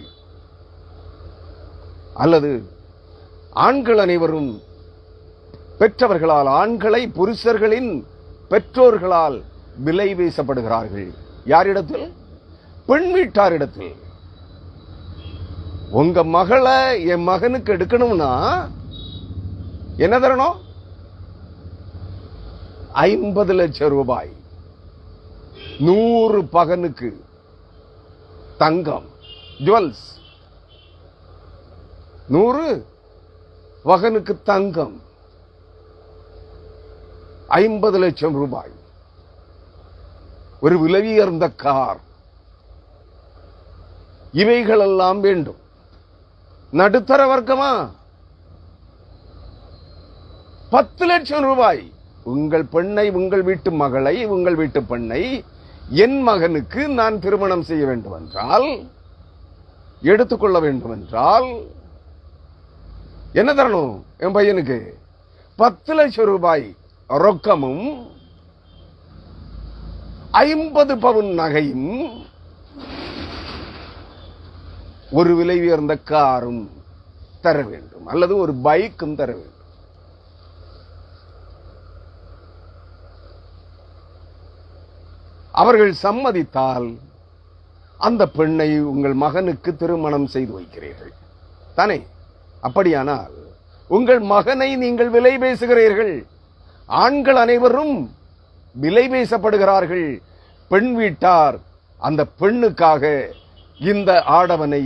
அல்லது ஆண்கள் அனைவரும் பெற்றவர்களால், ஆண்களை புருஷர்களின் பெற்றோர்களால் விலை பேசப்படுகிறார்கள். யாரிடத்தில்? பெண் வீட்டாரிடத்தில். உங்க மகளை என் மகனுக்கு எடுக்கணும்னா என்ன தரணும்? 50 லட்சம் ரூபாய். 100 பகனுக்கு தங்கம், ஜுவல்ஸ். 100 பகனுக்கு தங்கம், 50 லட்சம் ரூபாய். ஒரு விலை உயர்ந்த கார். இவைகளெல்லாம் வேண்டும். நடுத்தர வர்க்கமா? 10 லட்சம் ரூபாய். உங்கள் பெண்ணை, உங்கள் வீட்டு மகளை, உங்கள் வீட்டு பெண்ணை என் மகனுக்கு நான் திருமணம் செய்ய வேண்டும் என்றால், எடுத்துக்கொள்ள வேண்டும் என்றால் என்ன தரணும்? என் பையனுக்கு 10 லட்சம் ரூபாய் ரொக்கமும் 50 பவுன் நகையும் ஒரு விலை உயர்ந்த காரும் தர வேண்டும், அல்லது ஒரு பைக்கும் தர வேண்டும். அவர்கள் சம்மதித்தால் அந்த பெண்ணை உங்கள் மகனுக்கு திருமணம் செய்து வைக்கிறீர்கள் தானே? அப்படியானால் உங்கள் மகனை நீங்கள் விலை பேசுகிறீர்கள். ஆண்கள் அனைவரும் விலை பேசப்படுகிறார்கள். பெண் வீட்டார் அந்த பெண்ணுக்காக இந்த ஆடவனை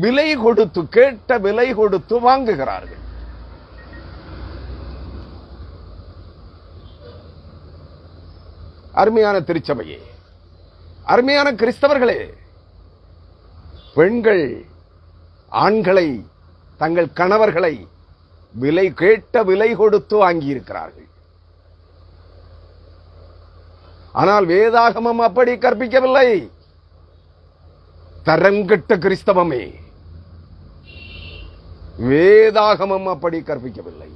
விலை கொடுத்து, கேட்ட விலை கொடுத்து வாங்குகிறார்கள். அருமையான திருச்சபையே, அருமையான கிறிஸ்தவர்களே, பெண்கள் ஆண்களை, தங்கள் கணவர்களை விலை கேட்ட விலை கொடுத்து வாங்கியிருக்கிறார்கள். ஆனால் வேதாகமம் அப்படி கற்பிக்கவில்லை. தரங்கெட்ட கிறிஸ்தவமே, வேதாகமம் அப்படி கற்பிக்கவில்லை.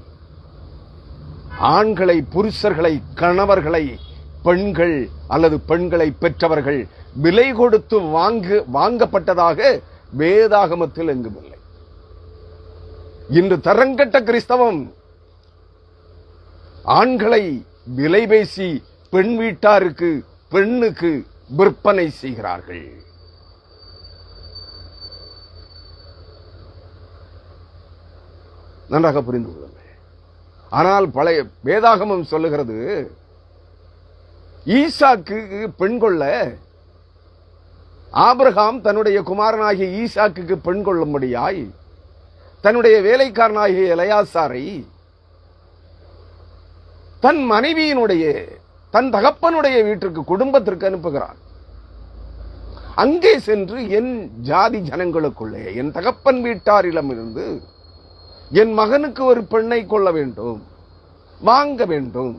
ஆண்களை, புருஷர்களை, கணவர்களை பெண்கள் அல்லது பெண்களை பெற்றவர்கள் விலை கொடுத்து வாங்கப்பட்டதாக வேதாகமத்தில் எங்குமில்லை. இன்று தரங்கெட்ட கிறிஸ்தவம் ஆண்களை விலை பேசி பெண் வீட்டாருக்கு, பெண்ணுக்கு விற்பனை செய்கிறார்கள். நன்றாக புரிந்து கொள்ளுங்கள். ஆனால் பழைய வேதாகமம் சொல்லுகிறது, ஈசாக்கு பெண் கொள்ள ஆபிரகாம் தன்னுடைய குமாரனாகிய ஈசாக்கு பெண் கொள்ளும்படியாய் தன்னுடைய வேலைக்காரனாகிய எலெயாசாரை தன் மனைவியினுடைய, தன் தகப்பனுடைய வீட்டிற்கு, குடும்பத்திற்கு அனுப்புகிறான். அங்கே சென்று என் ஜாதி ஜனங்களுக்குள்ளே, என் தகப்பன் வீட்டாரிடமிருந்து என் மகனுக்கு ஒரு பெண்ணை கொள்ள வேண்டும், வாங்க வேண்டும்.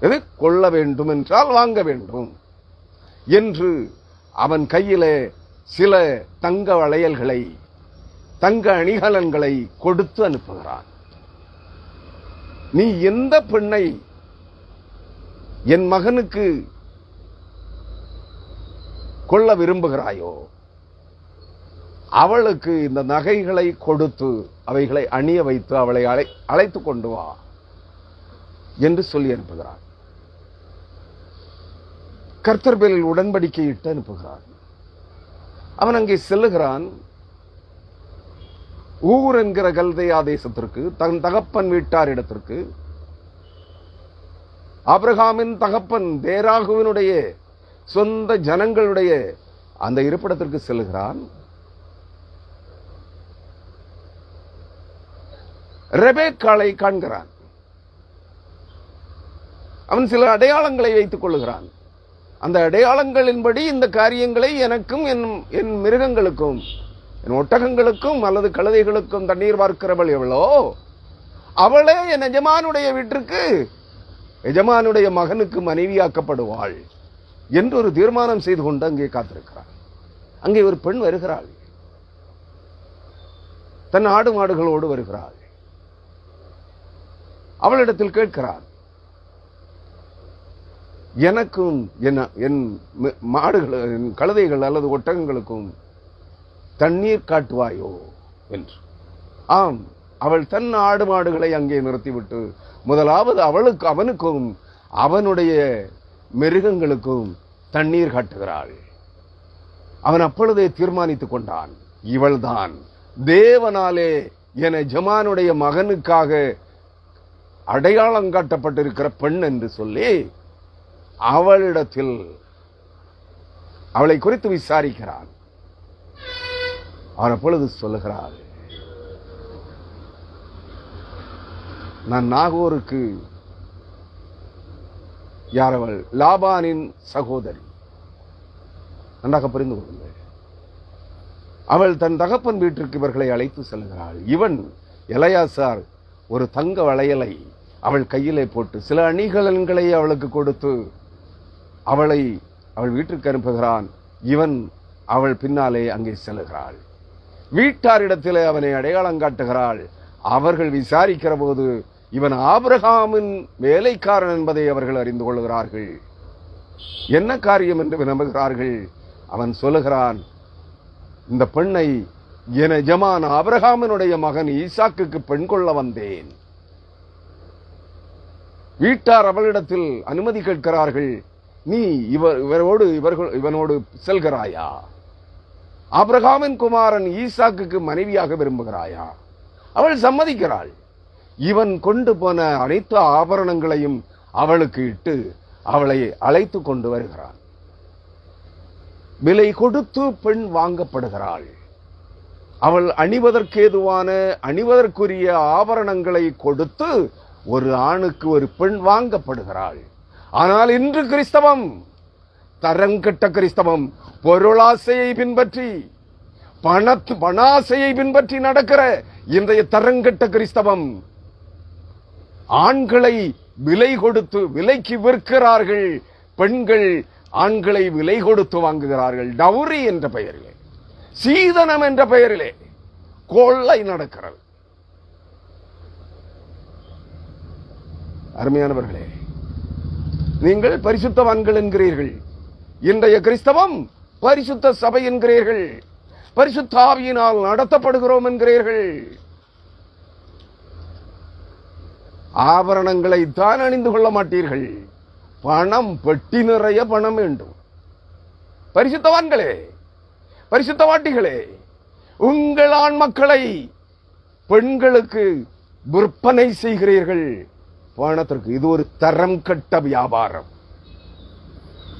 எது கொள்ள வேண்டும் என்றால் வாங்க வேண்டும் என்று அவன் கையிலே சில தங்க வளையல்களை, தங்க அணிகலன்களை கொடுத்து அனுப்புகிறான். நீ எந்த பெண்ணை என் மகனுக்கு கொள்ள விரும்புகிறாயோ அவளுக்கு இந்த நகைகளை கொடுத்து அவைகளை அணிய வைத்து அவளை அழைத்து கொண்டு வா என்று சொல்லி அனுப்புகிறான். கர்த்தர் பேரில் உடன்படிக்கையிட்டு அனுப்புகிறான். அவன் அங்கே செல்லுகிறான். ஊர் என்கிற கல்தேயா தேசத்திற்கு, தன் தகப்பன் வீட்டார் இடத்திற்கு. ஆபிரகாமின் தகப்பன் தேராகுவினுடைய சொந்த ஜனங்களுடைய அந்த இருப்பிடத்திற்கு செல்லுகிறான். ரெபேக்காளை காண்கிறான். அவன் சில அடையாளங்களை வைத்துக் கொள்ளுகிறான். அந்த அடையாளங்களின்படி இந்த காரியங்களை எனக்கும் என் மிருகங்களுக்கும், என் ஒட்டகங்களுக்கும் அல்லது கழுதைகளுக்கும் தண்ணீர் பார்க்கிறவள் எவ்வளோ, அவளே என் எஜமானுடைய வீட்டிற்கு, எஜமானுடைய மகனுக்கு மனைவியாக்கப்படுவாள் என்று ஒரு தீர்மானம் செய்து கொண்டு அங்கே காத்திருக்கிறார். அங்கே ஒரு பெண் வருகிறாள். தன் ஆடு மாடுகளோடு வருகிறாள். அவளிடத்தில் கேட்கிறார், எனக்கும் என் மாடுகள், என் கழுதைகள் அல்லது ஒட்டகங்களுக்கும் தண்ணீர் காட்டுவாயோ என்று. ஆம், அவள் தன் ஆடு மாடுகளை அங்கே நிறுத்திவிட்டு முதலாவது அவனுக்கும் அவனுடைய மிருகங்களுக்கும் தண்ணீர் காட்டுகிறாள். அவன் அப்பொழுதே தீர்மானித்துக் கொண்டான், இவள்தான் தேவனாலே என எஜமானுடைய மகனுக்காக அடையாளம் காட்டப்பட்டிருக்கிற பெண் என்று சொல்லி அவளிடத்தில் அவளை குறித்து விசாரிக்கிறான். அவன் அப்பொழுது சொல்லுகிறாள், நான் நாகோருக்கு, யார் அவள்? லாபானின் சகோதரி. நன்றாக புரிந்து கொள்ளுங்கள். அவள் தன் தகப்பன் வீட்டிற்கு இவர்களை அழைத்து செல்கிறாள். இவன் எலையாசார் ஒரு தங்க வளையலை அவள் கையிலே போட்டு சில அணிகலன்களை அவளுக்கு கொடுத்து அவளை அவள் வீட்டிற்கு அனுப்புகிறான். இவன் அவள் பின்னாலே அங்கே செல்கிறாள். வீட்டாரிடத்திலே அவனை அடையாளம் காட்டுகிறாள். அவர்கள் விசாரிக்கிற போது இவன் ஆபிரகாமின் வேலைக்காரன் என்பதை அவர்கள் அறிந்து கொள்கிறார்கள். என்ன காரியம் என்று வினவுகிறார்கள். அவன் சொல்லுகிறான், இந்த பெண்ணை என் எஜமான் ஆபிரகாமினுடைய மகன் ஈசாக்குக்கு பெண் கொள்ள வந்தேன். வீட்டார் அவளிடத்தில் அனுமதி கேட்கிறார்கள். நீ இவனோடு செல்கிறாயா? ஆபிரகாமின் குமாரன் ஈசாக்குக்கு மனைவியாக விரும்புகிறாயா? அவள் சம்மதிக்கிறாள். இவன் கொண்டு போன அனைத்து ஆபரணங்களையும் அவளுக்கு இட்டு அவளை அழைத்து கொண்டு வருகிறான். விலை கொடுத்து பெண் வாங்கப்படுகிறாள். அவள் அணிவதற்குரிய ஆபரணங்களை கொடுத்து ஒரு ஆணுக்கு ஒரு பெண் வாங்கப்படுகிறாள். ஆனால் இன்று கிறிஸ்தவம், தரங்கட்ட கிறிஸ்தவம், பொருளாசையை பின்பற்றி பணாசையை பின்பற்றி நடக்கிற இன்றைய தரங்கட்ட கிறிஸ்தவம் ஆண்களை விலை கொடுத்து விலைக்கு விற்கிறார்கள். பெண்கள் ஆண்களை விலை கொடுத்து வாங்குகிறார்கள். டவுரி என்ற பெயரிலே, சீதனம் என்ற பெயரிலே கொள்ளை நடக்கிறது. அருமையானவர்களே, நீங்கள் பரிசுத்தவான்கள் என்கிறீர்கள். இன்றைய கிறிஸ்தவம் பரிசுத்த சபை என்கிறீர்கள். பரிசுத்த ஆவியினால் நடத்தப்படுகிறோம் என்கிறீர்கள். ஆபரணங்களை தான் அணிந்து கொள்ள மாட்டீர்கள். பணம், பெட்டி நிறைய பணம் வேண்டும். பரிசுத்தவான்களே, பரிசுத்தவாட்டிகளே, உங்கள் ஆண் மக்களை பெண்களுக்கு விற்பனை செய்கிறீர்கள் பணத்திற்கு. இது ஒரு தரம் கட்ட வியாபாரம்.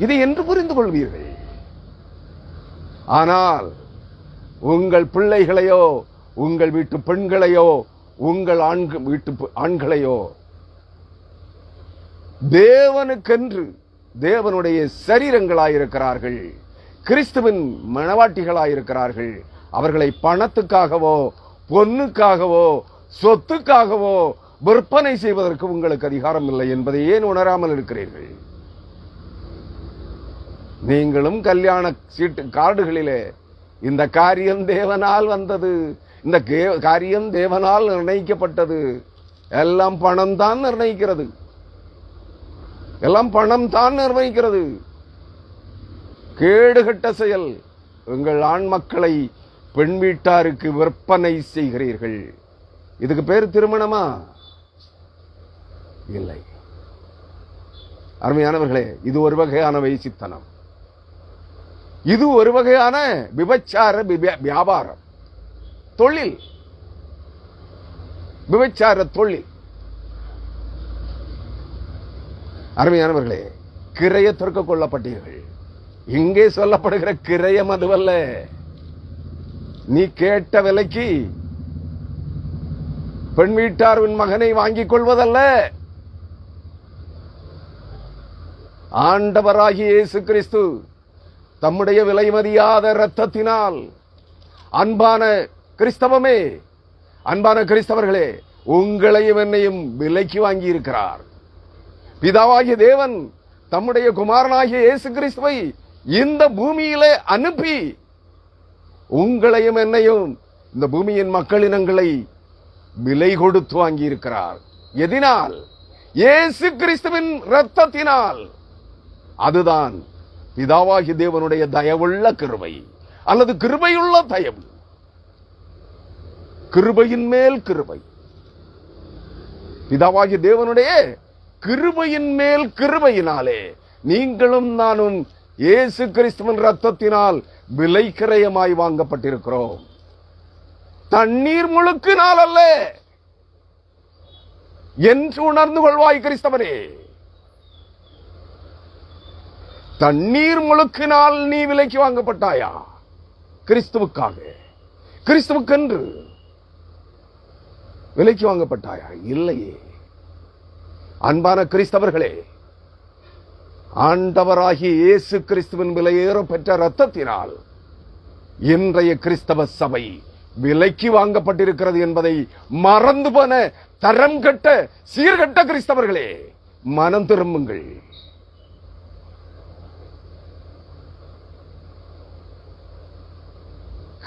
இது என்று புரிந்து கொள்வீர்கள். ஆனால் உங்கள் பிள்ளைகளையோ, உங்கள் வீட்டு பெண்களையோ, உங்கள் வீட்டு ஆண்களையோ தேவனுக்கென்று தேவனுடைய சரீரங்களாயிருக்கிறார்கள், கிறிஸ்துவின் மணவாட்டிகளாயிருக்கிறார்கள். அவர்களை பணத்துக்காகவோ, பொன்னுக்காகவோ, சொத்துக்காகவோ விற்பனை செய்வதற்கு உங்களுக்கு அதிகாரம் இல்லை என்பதை ஏன் உணராமல் இருக்கிறீர்கள்? நீங்களும் கல்யாண சீட்டு கார்டுகளிலே இந்த காரியம் தேவனால் வந்தது, இந்த காரியம் தேவனால் நிர்ணயிக்கப்பட்டது, எல்லாம் பணம் தான் நிர்ணயிக்கிறது, எல்லாம் பணம் தான் நிர்ணயிக்கிறது. கேடுகட்ட செயல். உங்கள் ஆண் மக்களை பெண் வீட்டாருக்கு விற்பனை செய்கிறீர்கள். இதுக்கு பேர் திருமணமா? இல்லை. அருமையானவர்களே, இது ஒரு வகையான வைசித்தனம். இது ஒரு வகையான விபச்சார வியாபாரம், தொழில், விபச்சார தொழில். அருமையானவர்களே, கிரயத்திற்கு கொள்ளப்பட்டீர்கள். இங்கே சொல்லப்படுகிற கிரயம் அதுவல்ல. நீ கேட்ட விலைக்கு பெண் வீட்டாரின் மகனை வாங்கிக் கொள்வதல்ல. ஆண்டவராகிய இயேசு கிறிஸ்து தம்முடைய விலைமதியாத இரத்தத்தினால், அன்பான கிறிஸ்தவமே, அன்பான கிறிஸ்தவர்களே, உங்களையும் என்னையும் விலைக்கு வாங்கி இருக்கிறார். பிதாவாகிய தேவன் தம்முடைய குமாரனாகிய இயேசு கிறிஸ்துவை இந்த பூமியிலே அனுப்பி உங்களையும் என்னையும், இந்த பூமியின் மக்களினங்களை விலை கொடுத்து வாங்கி இருக்கிறார். எதினால்? இயேசு கிறிஸ்துவின் இரத்தத்தினால். அதுதான் பிதாவாகிய தேவனுடைய தயவுள்ள கிருபை, அல்லது கிருபையுள்ள தயவு. கிருபையின் மேல் கிருபை. பிதாவாகிய தேவனுடைய கிருபையின் மேல் கிருபையினாலே நீங்களும் நானும் இயேசு கிறிஸ்துவின் இரத்தத்தினால் விலை கிரயமாய் வாங்கப்பட்டிருக்கிறோம். தண்ணீர் முழுக்கினால் அல்ல என்று உணர்ந்து கொள்வாய் கிறிஸ்தவனே. தண்ணீர் முழுக்கினால் நீ விலைக்கு வாங்கப்பட்டாயா? கிறிஸ்துவுக்காக, கிறிஸ்துவுக்கென்று விலைக்கு வாங்கப்பட்டாயா? இல்லையே. அன்பான கிறிஸ்தவர்களே, ஆண்டவராகிய இயேசு கிறிஸ்துவின் விலையேற பெற்ற இரத்தத்தினால் இன்றைய கிறிஸ்தவ சபை விலைக்கு வாங்கப்பட்டிருக்கிறது என்பதை மறந்து போன தரம் கட்ட சீர்கட்ட கிறிஸ்தவர்களே, மனம் திரும்புங்கள்.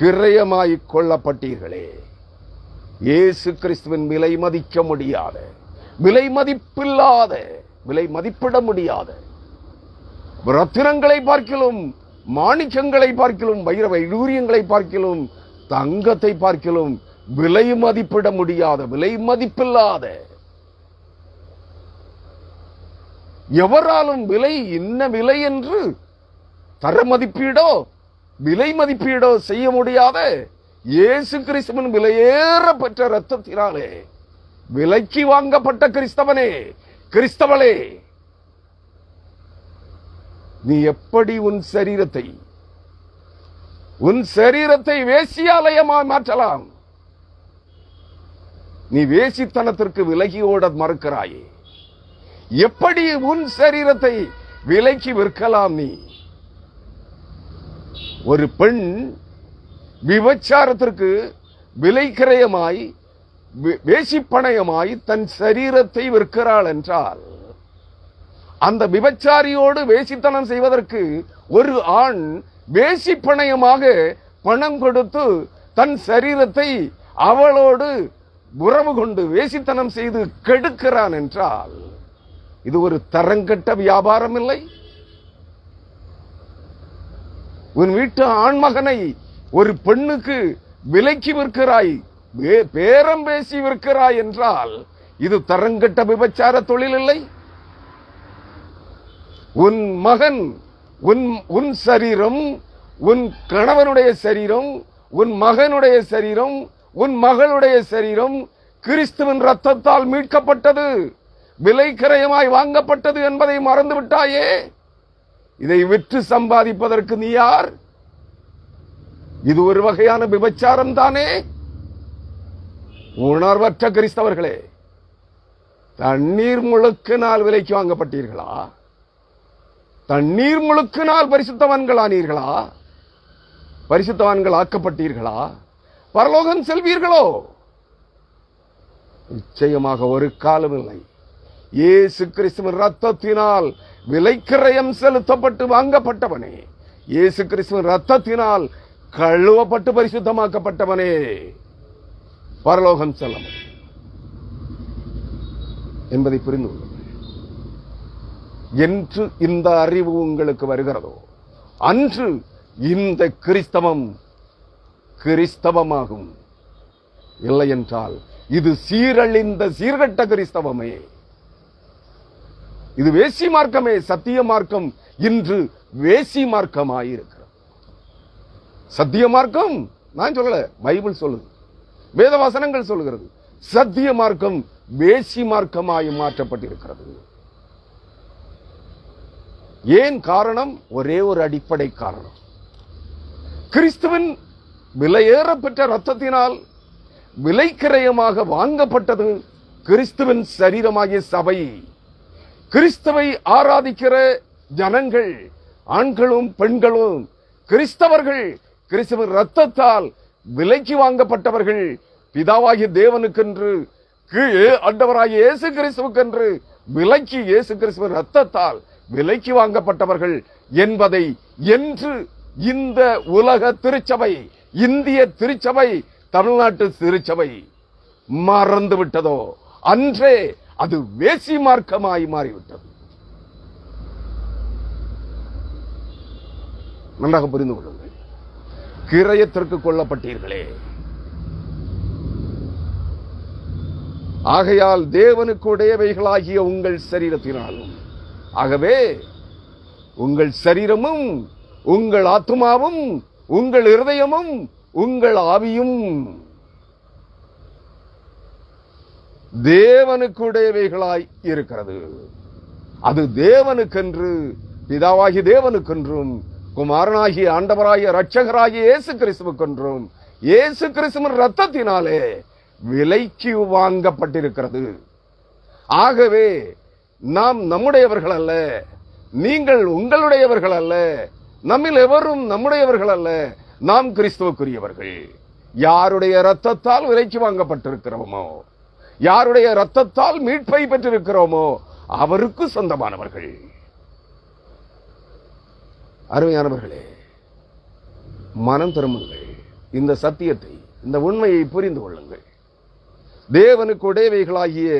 கிரயமாய் கொள்ளப்பட்டீர்களே. இயேசு கிறிஸ்துவின் விலை மதிக்க முடியாத, விலை மதிப்பில்லாத, விலை மதிப்பிட முடியாத ரத்தினங்களை பார்க்கிலும், மாணிக்கங்களை பார்க்கிலும், வைர வைடூரியங்களை பார்க்கிலும், தங்கத்தை பார்க்கிலும் விலை மதிப்பிட முடியாத, விலை மதிப்பில்லாத, எவராலும் விலை இன்ன விலை என்று தர மதிப்பீடோ விலை மதிப்பீடோ செய்ய முடியாத இயேசு கிறிஸ்துவின் விலையேற பெற்ற இரத்தத்தினாலே விலைக்கு வாங்கப்பட்ட கிறிஸ்தவனே, கிறிஸ்தவளே, நீ எப்படி உன் சரீரத்தை வேசியாலயமாய் மாற்றலாம்? நீ வேசித்தனத்திற்கு விலகி ஓட மறுக்கிறாயே. எப்படி உன் சரீரத்தை விலைக்கு விற்கலாம்? நீ ஒரு பெண் விபச்சாரத்திற்கு விலை கிரயமாய், வேசிப்பணயமாய் தன் சரீரத்தை விற்கிறாள் என்றால், அந்த விபச்சாரியோடு வேசித்தனம் செய்வதற்கு ஒரு ஆண் வேசிப்பணயமாக பணம் கொடுத்து தன் சரீரத்தை அவளோடு உறவு கொண்டு வேசித்தனம் செய்து கெடுக்கிறான் என்றால், இது ஒரு தரங்கட்ட வியாபாரம் இல்லை? உன் வீட்டு ஆண்மகனை ஒரு பெண்ணுக்கு விலைக்கு விற்கிறாய், பேரம் பேசி விற்கிறாய் என்றால் இது தரங்கட்ட விபச்சார தொழில் இல்லை? உன் மகன், உன் சரீரம், உன் கணவனுடைய சரீரம், உன் மகனுடைய சரீரம், உன் மகளுடைய சரீரம் கிறிஸ்துவின் ரத்தத்தால் மீட்கப்பட்டது, விலை கிரயமாய் வாங்கப்பட்டது என்பதை மறந்துவிட்டாயே. இதை விற்று சம்பாதிப்பதற்கு நீ யார்? இது ஒரு வகையான விபச்சாரம் தானே? உணர்வற்ற கிறிஸ்தவர்களே, தண்ணீர் முழுக்கினால் விலைக்கு வாங்கப்பட்டீர்களா? தண்ணீர் முழுக்கினால் பரிசுத்தவான்கள் ஆனீர்களா? பரிசுத்தவான்கள் ஆக்கப்பட்டீர்களா? பரலோகம் செல்வீர்களோ? நிச்சயமாக ஒரு காலம் இல்லை. இயேசு கிறிஸ்துவின் ரத்தத்தினால் விலைக்கிரயம் செலுத்தப்பட்டு வாங்கப்பட்டவனே, இயேசு கிறிஸ்துவின் ரத்தத்தினால் கழுவப்பட்டு பரிசுத்தமாக்கப்பட்டவனே பரலோகம் செல்ல என்பதை புரிந்து கொள்ளுங்கள். என்று இந்த அறிவு உங்களுக்கு வருகிறதோ அன்று இந்த கிறிஸ்தவம் கிறிஸ்தவமாகும். இல்லை என்றால் இது சீரழிந்த சீர்கட்ட கிறிஸ்தவமே, இது வேசி மார்க்கமே. சத்திய மார்க்கம் இன்று வேசி மார்க்கமாயிருக்கிறது. சத்திய மார்க்கம் நான் சொல்லல, பைபிள் சொல்லுது, வேதவசனங்கள் சொல்லுகிறது. சத்திய மார்க்கம் வேசி மார்க்கமாய் மாற்றப்பட்டிருக்கிறது. ஏன் காரணம்? ஒரே ஒரு அடிப்படை காரணம். கிறிஸ்துவின் விலையேற பெற்ற ரத்தத்தினால் விலைக்கிரயமாக வாங்கப்பட்டது கிறிஸ்துவின் சரீரமாகிய சபை. கிறிஸ்துவை ஆராதிக்கிற ஜனங்கள், ஆண்களும் பெண்களும் கிறிஸ்தவர்கள், கிறிஸ்துவின் ரத்தத்தால் விலைக்கு வாங்கப்பட்டவர்கள், பிதாவாகிய தேவனுக்கென்று, ஆண்டவராகிய இயேசு கிறிஸ்துவுக்கென்று விலைக்கு, இயேசு கிறிஸ்துவின் ரத்தத்தால் விலைக்கு வாங்கப்பட்டவர்கள் என்பதை என்று இந்த உலக திருச்சபை, இந்திய திருச்சபை, தமிழ்நாட்டு திருச்சபை மறந்து விட்டதோ அன்றே அது வேசி மார்க்கமாய் மாறிவிட்டது. நன்றாக புரிந்து கொள்ளுங்கள். கிரயத்திற்கு கொள்ளப்பட்டீர்களே, ஆகையால் தேவனுக்கு உடையவைகளாகிய உங்கள் சரீரத்தினாலும், ஆகவே உங்கள் சரீரமும் உங்கள் ஆத்துமாவும் உங்கள் இருதயமும் உங்கள் ஆவியும் தேவனுக்குடையவைகளாய் இருக்கிறது. அது தேவனுக்கென்று, பிதாவாகிய தேவனுக்கென்றும், குமாரனாகிய ஆண்டவராகிய இரட்சகராகிய இயேசு கிறிஸ்துவுக்கென்றும், இயேசு கிறிஸ்துவின் ரத்தத்தினாலே விலைக்கு வாங்கப்பட்டிருக்கிறது. ஆகவே நாம் நம்முடையவர்கள் அல்ல, நீங்கள் உங்களுடையவர்கள் அல்ல, நம்மில் எவரும் நம்முடையவர்கள் அல்ல. நாம் கிறிஸ்துவுக்குரியவர்கள். யாருடைய இரத்தத்தால் விலைக்கு வாங்கப்பட்டிருக்கிறோமோ, யாருடைய இரத்தத்தால் மீட்பை பெற்றிருக்கிறோமோ அவருக்கு சொந்தமானவர்கள். அருமையானவர்களே, மனம் திரும்புங்கள். இந்த சத்தியத்தை, இந்த உண்மையை புரிந்து கொள்ளுங்கள். தேவனுக்கு உடையவைகளாகிய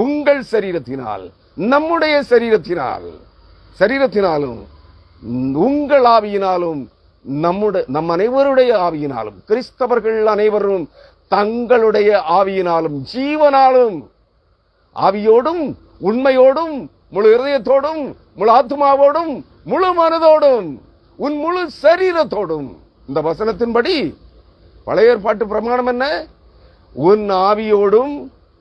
உங்கள் சரீரத்தினால், நம்முடைய சரீரத்தினாலும் உங்கள் ஆவியினாலும் நம் அனைவருடைய ஆவியினாலும், கிறிஸ்தவர்கள் அனைவரும் தங்களுடைய ஆவியினாலும் ஜீவனாலும், ஆவியோடும் உண்மையோடும் முழு இருதயத்தோடும் முழு ஆத்மாவோடும் முழு மனதோடும் உன் முழு சரீரத்தோடும். இந்த வசனத்தின்படி பழைய ஏற்பாட்டு பிரமாணம் என்ன? உன் ஆவியோடும்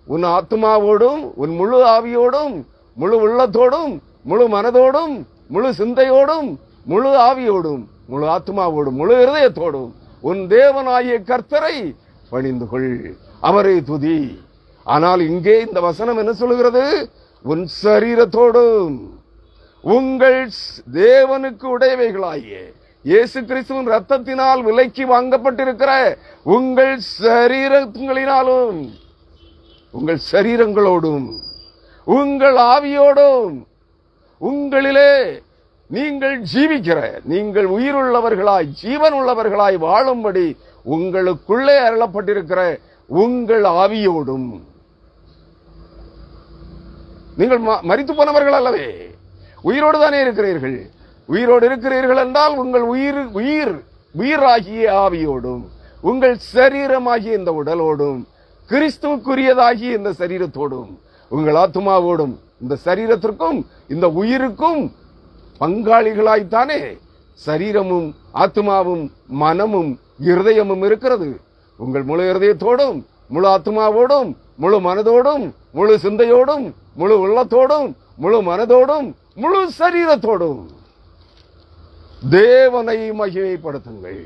உன் ஆத்மாவோடும் உன் முழு ஆவியோடும் முழு உள்ளத்தோடும் முழு மனதோடும் முழு சிந்தையோடும் முழு ஆவியோடும் முழு ஆத்மாவோடும் முழு இருதயத்தோடும் உன் தேவனாகிய கர்த்தரை பணிந்து கொள், அவரை துதி. ஆனால் இங்கே இந்த வசனம் என்ன சொல்லுகிறது? உன் சரீரத்தோடும், உங்கள் தேவனுக்கு உடையவைகளாகிய இயேசு கிறிஸ்துவின் ரத்தத்தினால் விலைக்கு வாங்கப்பட்டிருக்கிற உங்கள் சரீரங்களினாலும், உங்கள் சரீரங்களோடும் உங்கள் ஆவியோடும், உங்களிலே நீங்கள் ஜீவிக்கிற, நீங்கள் உயிருள்ளவர்களாய் ஜீவன் உள்ளவர்களாய் வாழும்படி உங்களுக்குள்ளே அருளப்பட்டிருக்கிற உங்கள் ஆவியோடும். நீங்கள் மரித்து போனவர்கள் அல்லவே, உயிரோடு தானே இருக்கிறீர்கள். உயிரோடு இருக்கிறீர்கள் என்றால் உங்கள் உயிராகிய ஆவியோடும் உங்கள் சரீரமாகிய இந்த உடலோடும் கிறிஸ்துவுக்குரியதாகிய இந்த சரீரத்தோடும் உங்கள் ஆத்மாவோடும் இந்த சரீரத்திற்கும் இந்த உயிருக்கும் பங்காளிகளாய்த்தானே சரீரமும் ஆத்மாவும் மனமும் இருதயமும் இருக்கிறது. உங்கள் முழு இருதயத்தோடும் முழு ஆத்மாவோடும் முழு மனதோடும் முழு சிந்தையோடும் முழு உள்ளத்தோடும் முழு மனதோடும் முழு சரீரத்தோடும் தேவனை மகிமைப்படுத்துங்கள்.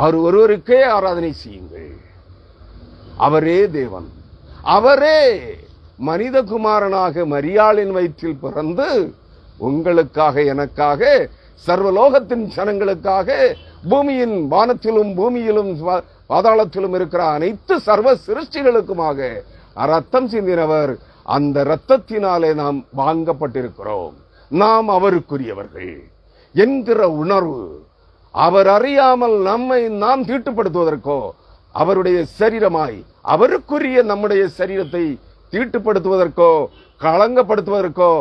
அவர் ஒருவருக்கே ஆராதனை செய்யுங்கள். அவரே தேவன். அவரே மனிதகுமாரனாக மரியாளின் வயிற்றில் பிறந்து உங்களுக்காக எனக்காக சர்வலோகத்தின் ஜனங்களுக்காக பூமியின் வானத்திலும் பூமியிலும் பாதாளத்திலும் இருக்கிற அனைத்து சர்வ சிருஷ்டிகளுக்குமாக ரத்தம் சிந்தினவர். அந்த இரத்தத்தினாலே நாம் வாங்கப்பட்டிருக்கிறோம். நாம் அவருக்குரியவர்கள் என்கிற உணர்வு, அவர் அறியாமல் நம்மை நாம் தீட்டுப்படுத்துவதற்கோ, அவருடைய சரீரமாய் அவருக்குரிய நம்முடைய சரீரத்தை தீட்டுப்படுத்துவதற்கோ களங்கப்படுத்துவதற்கோ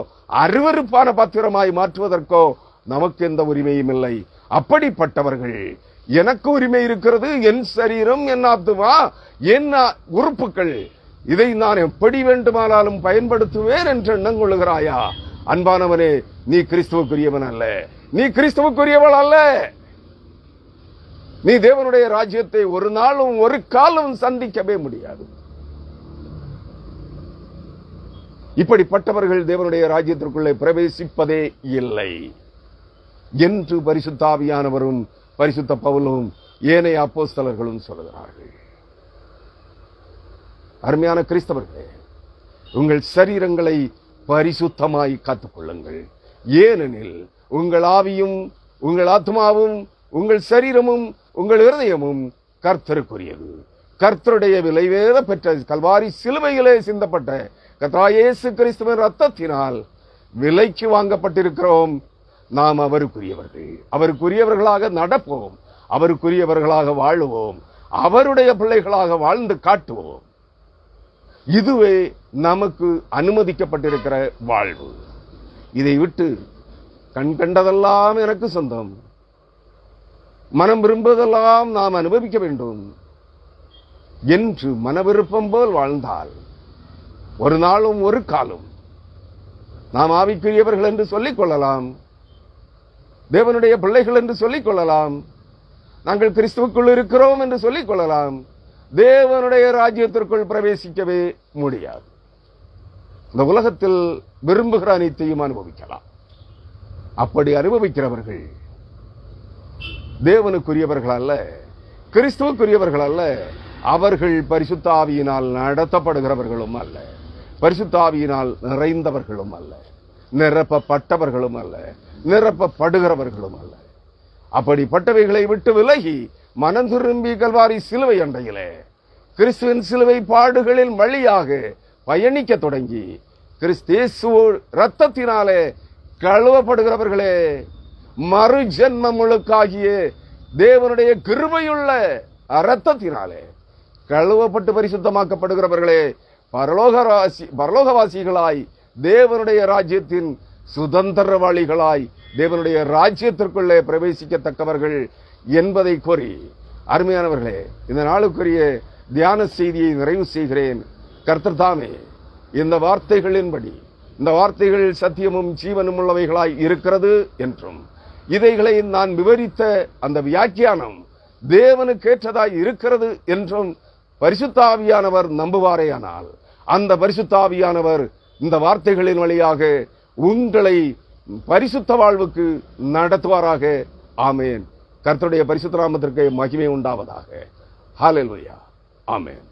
அருவருப்பான பாத்திரமாய் மாற்றுவதற்கோ நமக்கு எந்த உரிமையும் இல்லை. அப்படிப்பட்டவர்கள், எனக்கு உரிமை இருக்கிறது, என் சரீரம், என் ஆத்துமா, என் உறுப்புகள், இதை நான் எப்படி வேண்டுமானாலும் பயன்படுத்துவேன் என்று எண்ணம் கொள்ளுகிறாயா? அன்பானவனே, நீ கிறிஸ்துவுக்குரியவன் அல்ல, நீ கிறிஸ்துவுக்குரியவள் அல்ல. நீ தேவனுடைய ராஜ்யத்தை ஒரு நாளும் ஒரு காலம் சந்திக்கவே முடியாது. இப்படிப்பட்டவர்கள் தேவனுடைய ராஜ்யத்திற்குள்ளே பிரவேசிப்பதே இல்லை என்று பரிசுத்த ஆவியானவரும் பரிசுத்த பவுலும் ஏனைய அப்போஸ்தலர்களும் சொல்கிறார்கள். அருமையான கிறிஸ்தவர்களே, உங்கள் சரீரங்களை பரிசுத்தமாய் காத்துக்கொள்ளுங்கள். ஏனெனில் உங்கள் ஆவியும் உங்கள் ஆத்மாவும் உங்கள் சரீரமும் உங்கள் இருதயமும் கர்த்தருக்குரியது. கர்த்தருடைய விலைவேற பெற்ற கல்வாரி சிலுவையிலே சிந்தப்பட்ட கர்த்தராகிய இயேசு கிறிஸ்துவின் ரத்தத்தினால் விலைக்கு வாங்கப்பட்டிருக்கிறோம். நாம் அவருக்குரியவர்கள். அவருக்குரியவர்களாக நடப்போம், அவருக்குரியவர்களாக வாழுவோம், அவருடைய பிள்ளைகளாக வாழ்ந்து காட்டுவோம். இதுவே நமக்கு அனுமதிக்கப்பட்டிருக்கிற வாழ்வு. இதை விட்டு கண் கண்டதெல்லாம் எனக்கு சொந்தம், மனம் விரும்புவதெல்லாம் நாம் அனுபவிக்க வேண்டும் என்று மன விருப்பம் போல் வாழ்ந்தால் ஒரு நாளும் ஒரு காலம் நாம் ஆவிக்குரியவர்கள் என்று சொல்லிக் கொள்ளலாம், தேவனுடைய பிள்ளைகள் என்று சொல்லிக் கொள்ளலாம், நாங்கள் கிறிஸ்துவுக்குள் இருக்கிறோம் என்று சொல்லிக் கொள்ளலாம். தேவனுடைய ராஜ்யத்திற்குள் பிரவேசிக்கவே முடியாது. இந்த உலகத்தில் விரும்புகிற அனைத்தையும் அனுபவிக்கலாம். அப்படி அனுபவிக்கிறவர்கள் தேவனுக்குரியவர்கள் அல்ல, கிறிஸ்துவுக்குரியவர்கள் அல்ல. அவர்கள் பரிசுத்த ஆவியினால் நடத்தப்படுகிறவர்களும் அல்ல, பரிசுத்த ஆவியினால் நிறைந்தவர்களும் அல்ல, நிரப்பப்பட்டவர்களும் அல்ல, நிரப்பப்படுகிறவர்களும் அல்ல. அப்படிப்பட்டவைகளை விட்டு விலகி மனம் திரும்பி கல்வாரி சிலுவை அண்டையிலே கிறிஸ்துவின் சிலுவை பாடுகளின் வழியாக பயணிக்க தொடங்கி கிறிஸ்து இரத்தத்தினாலே கழுவப்படுகிறவர்களே, மறு ஜென்மமுழுக்காகிய தேவனுடைய கிருபையுள்ள இரத்தத்தினாலே கழுவப்பட்டு பரிசுத்தமாக்கப்படுகிறவர்களே, பரலோகவாசிகளாய் தேவனுடைய ராஜ்யத்தின் சுதந்திரவாளிகளாய் தேவனுடைய ராஜ்யத்திற்குள்ளே பிரவேசிக்கத்தக்கவர்கள் என்பதை கூறி, அருமையானவர்களே, இந்த நாளுக்குரிய தியான செய்தியை நிறைவு செய்கிறேன். கர்த்தர் தாமே இந்த வார்த்தைகளின்படி, இந்த வார்த்தைகள் சத்தியமும் ஜீவனும் உள்ளவைகளாய் இருக்கிறது என்றும், இதைகளை நான் விவரித்த அந்த வியாக்கியானம் தேவனுக்கேற்றதாய் இருக்கிறது என்றும் பரிசுத்த ஆவியானவர் நம்புவாரேயானால், அந்த பரிசுத்த ஆவியானவர் இந்த வார்த்தைகளின் வழியாக உங்களை பரிசுத்த வாழ்வுக்கு நடத்துவாராக. ஆமேன். கர்த்தருடைய பரிசுத்த நாமத்திற்கு மகிமை உண்டாவதாக. ஹல்லேலூயா. ஆமேன்.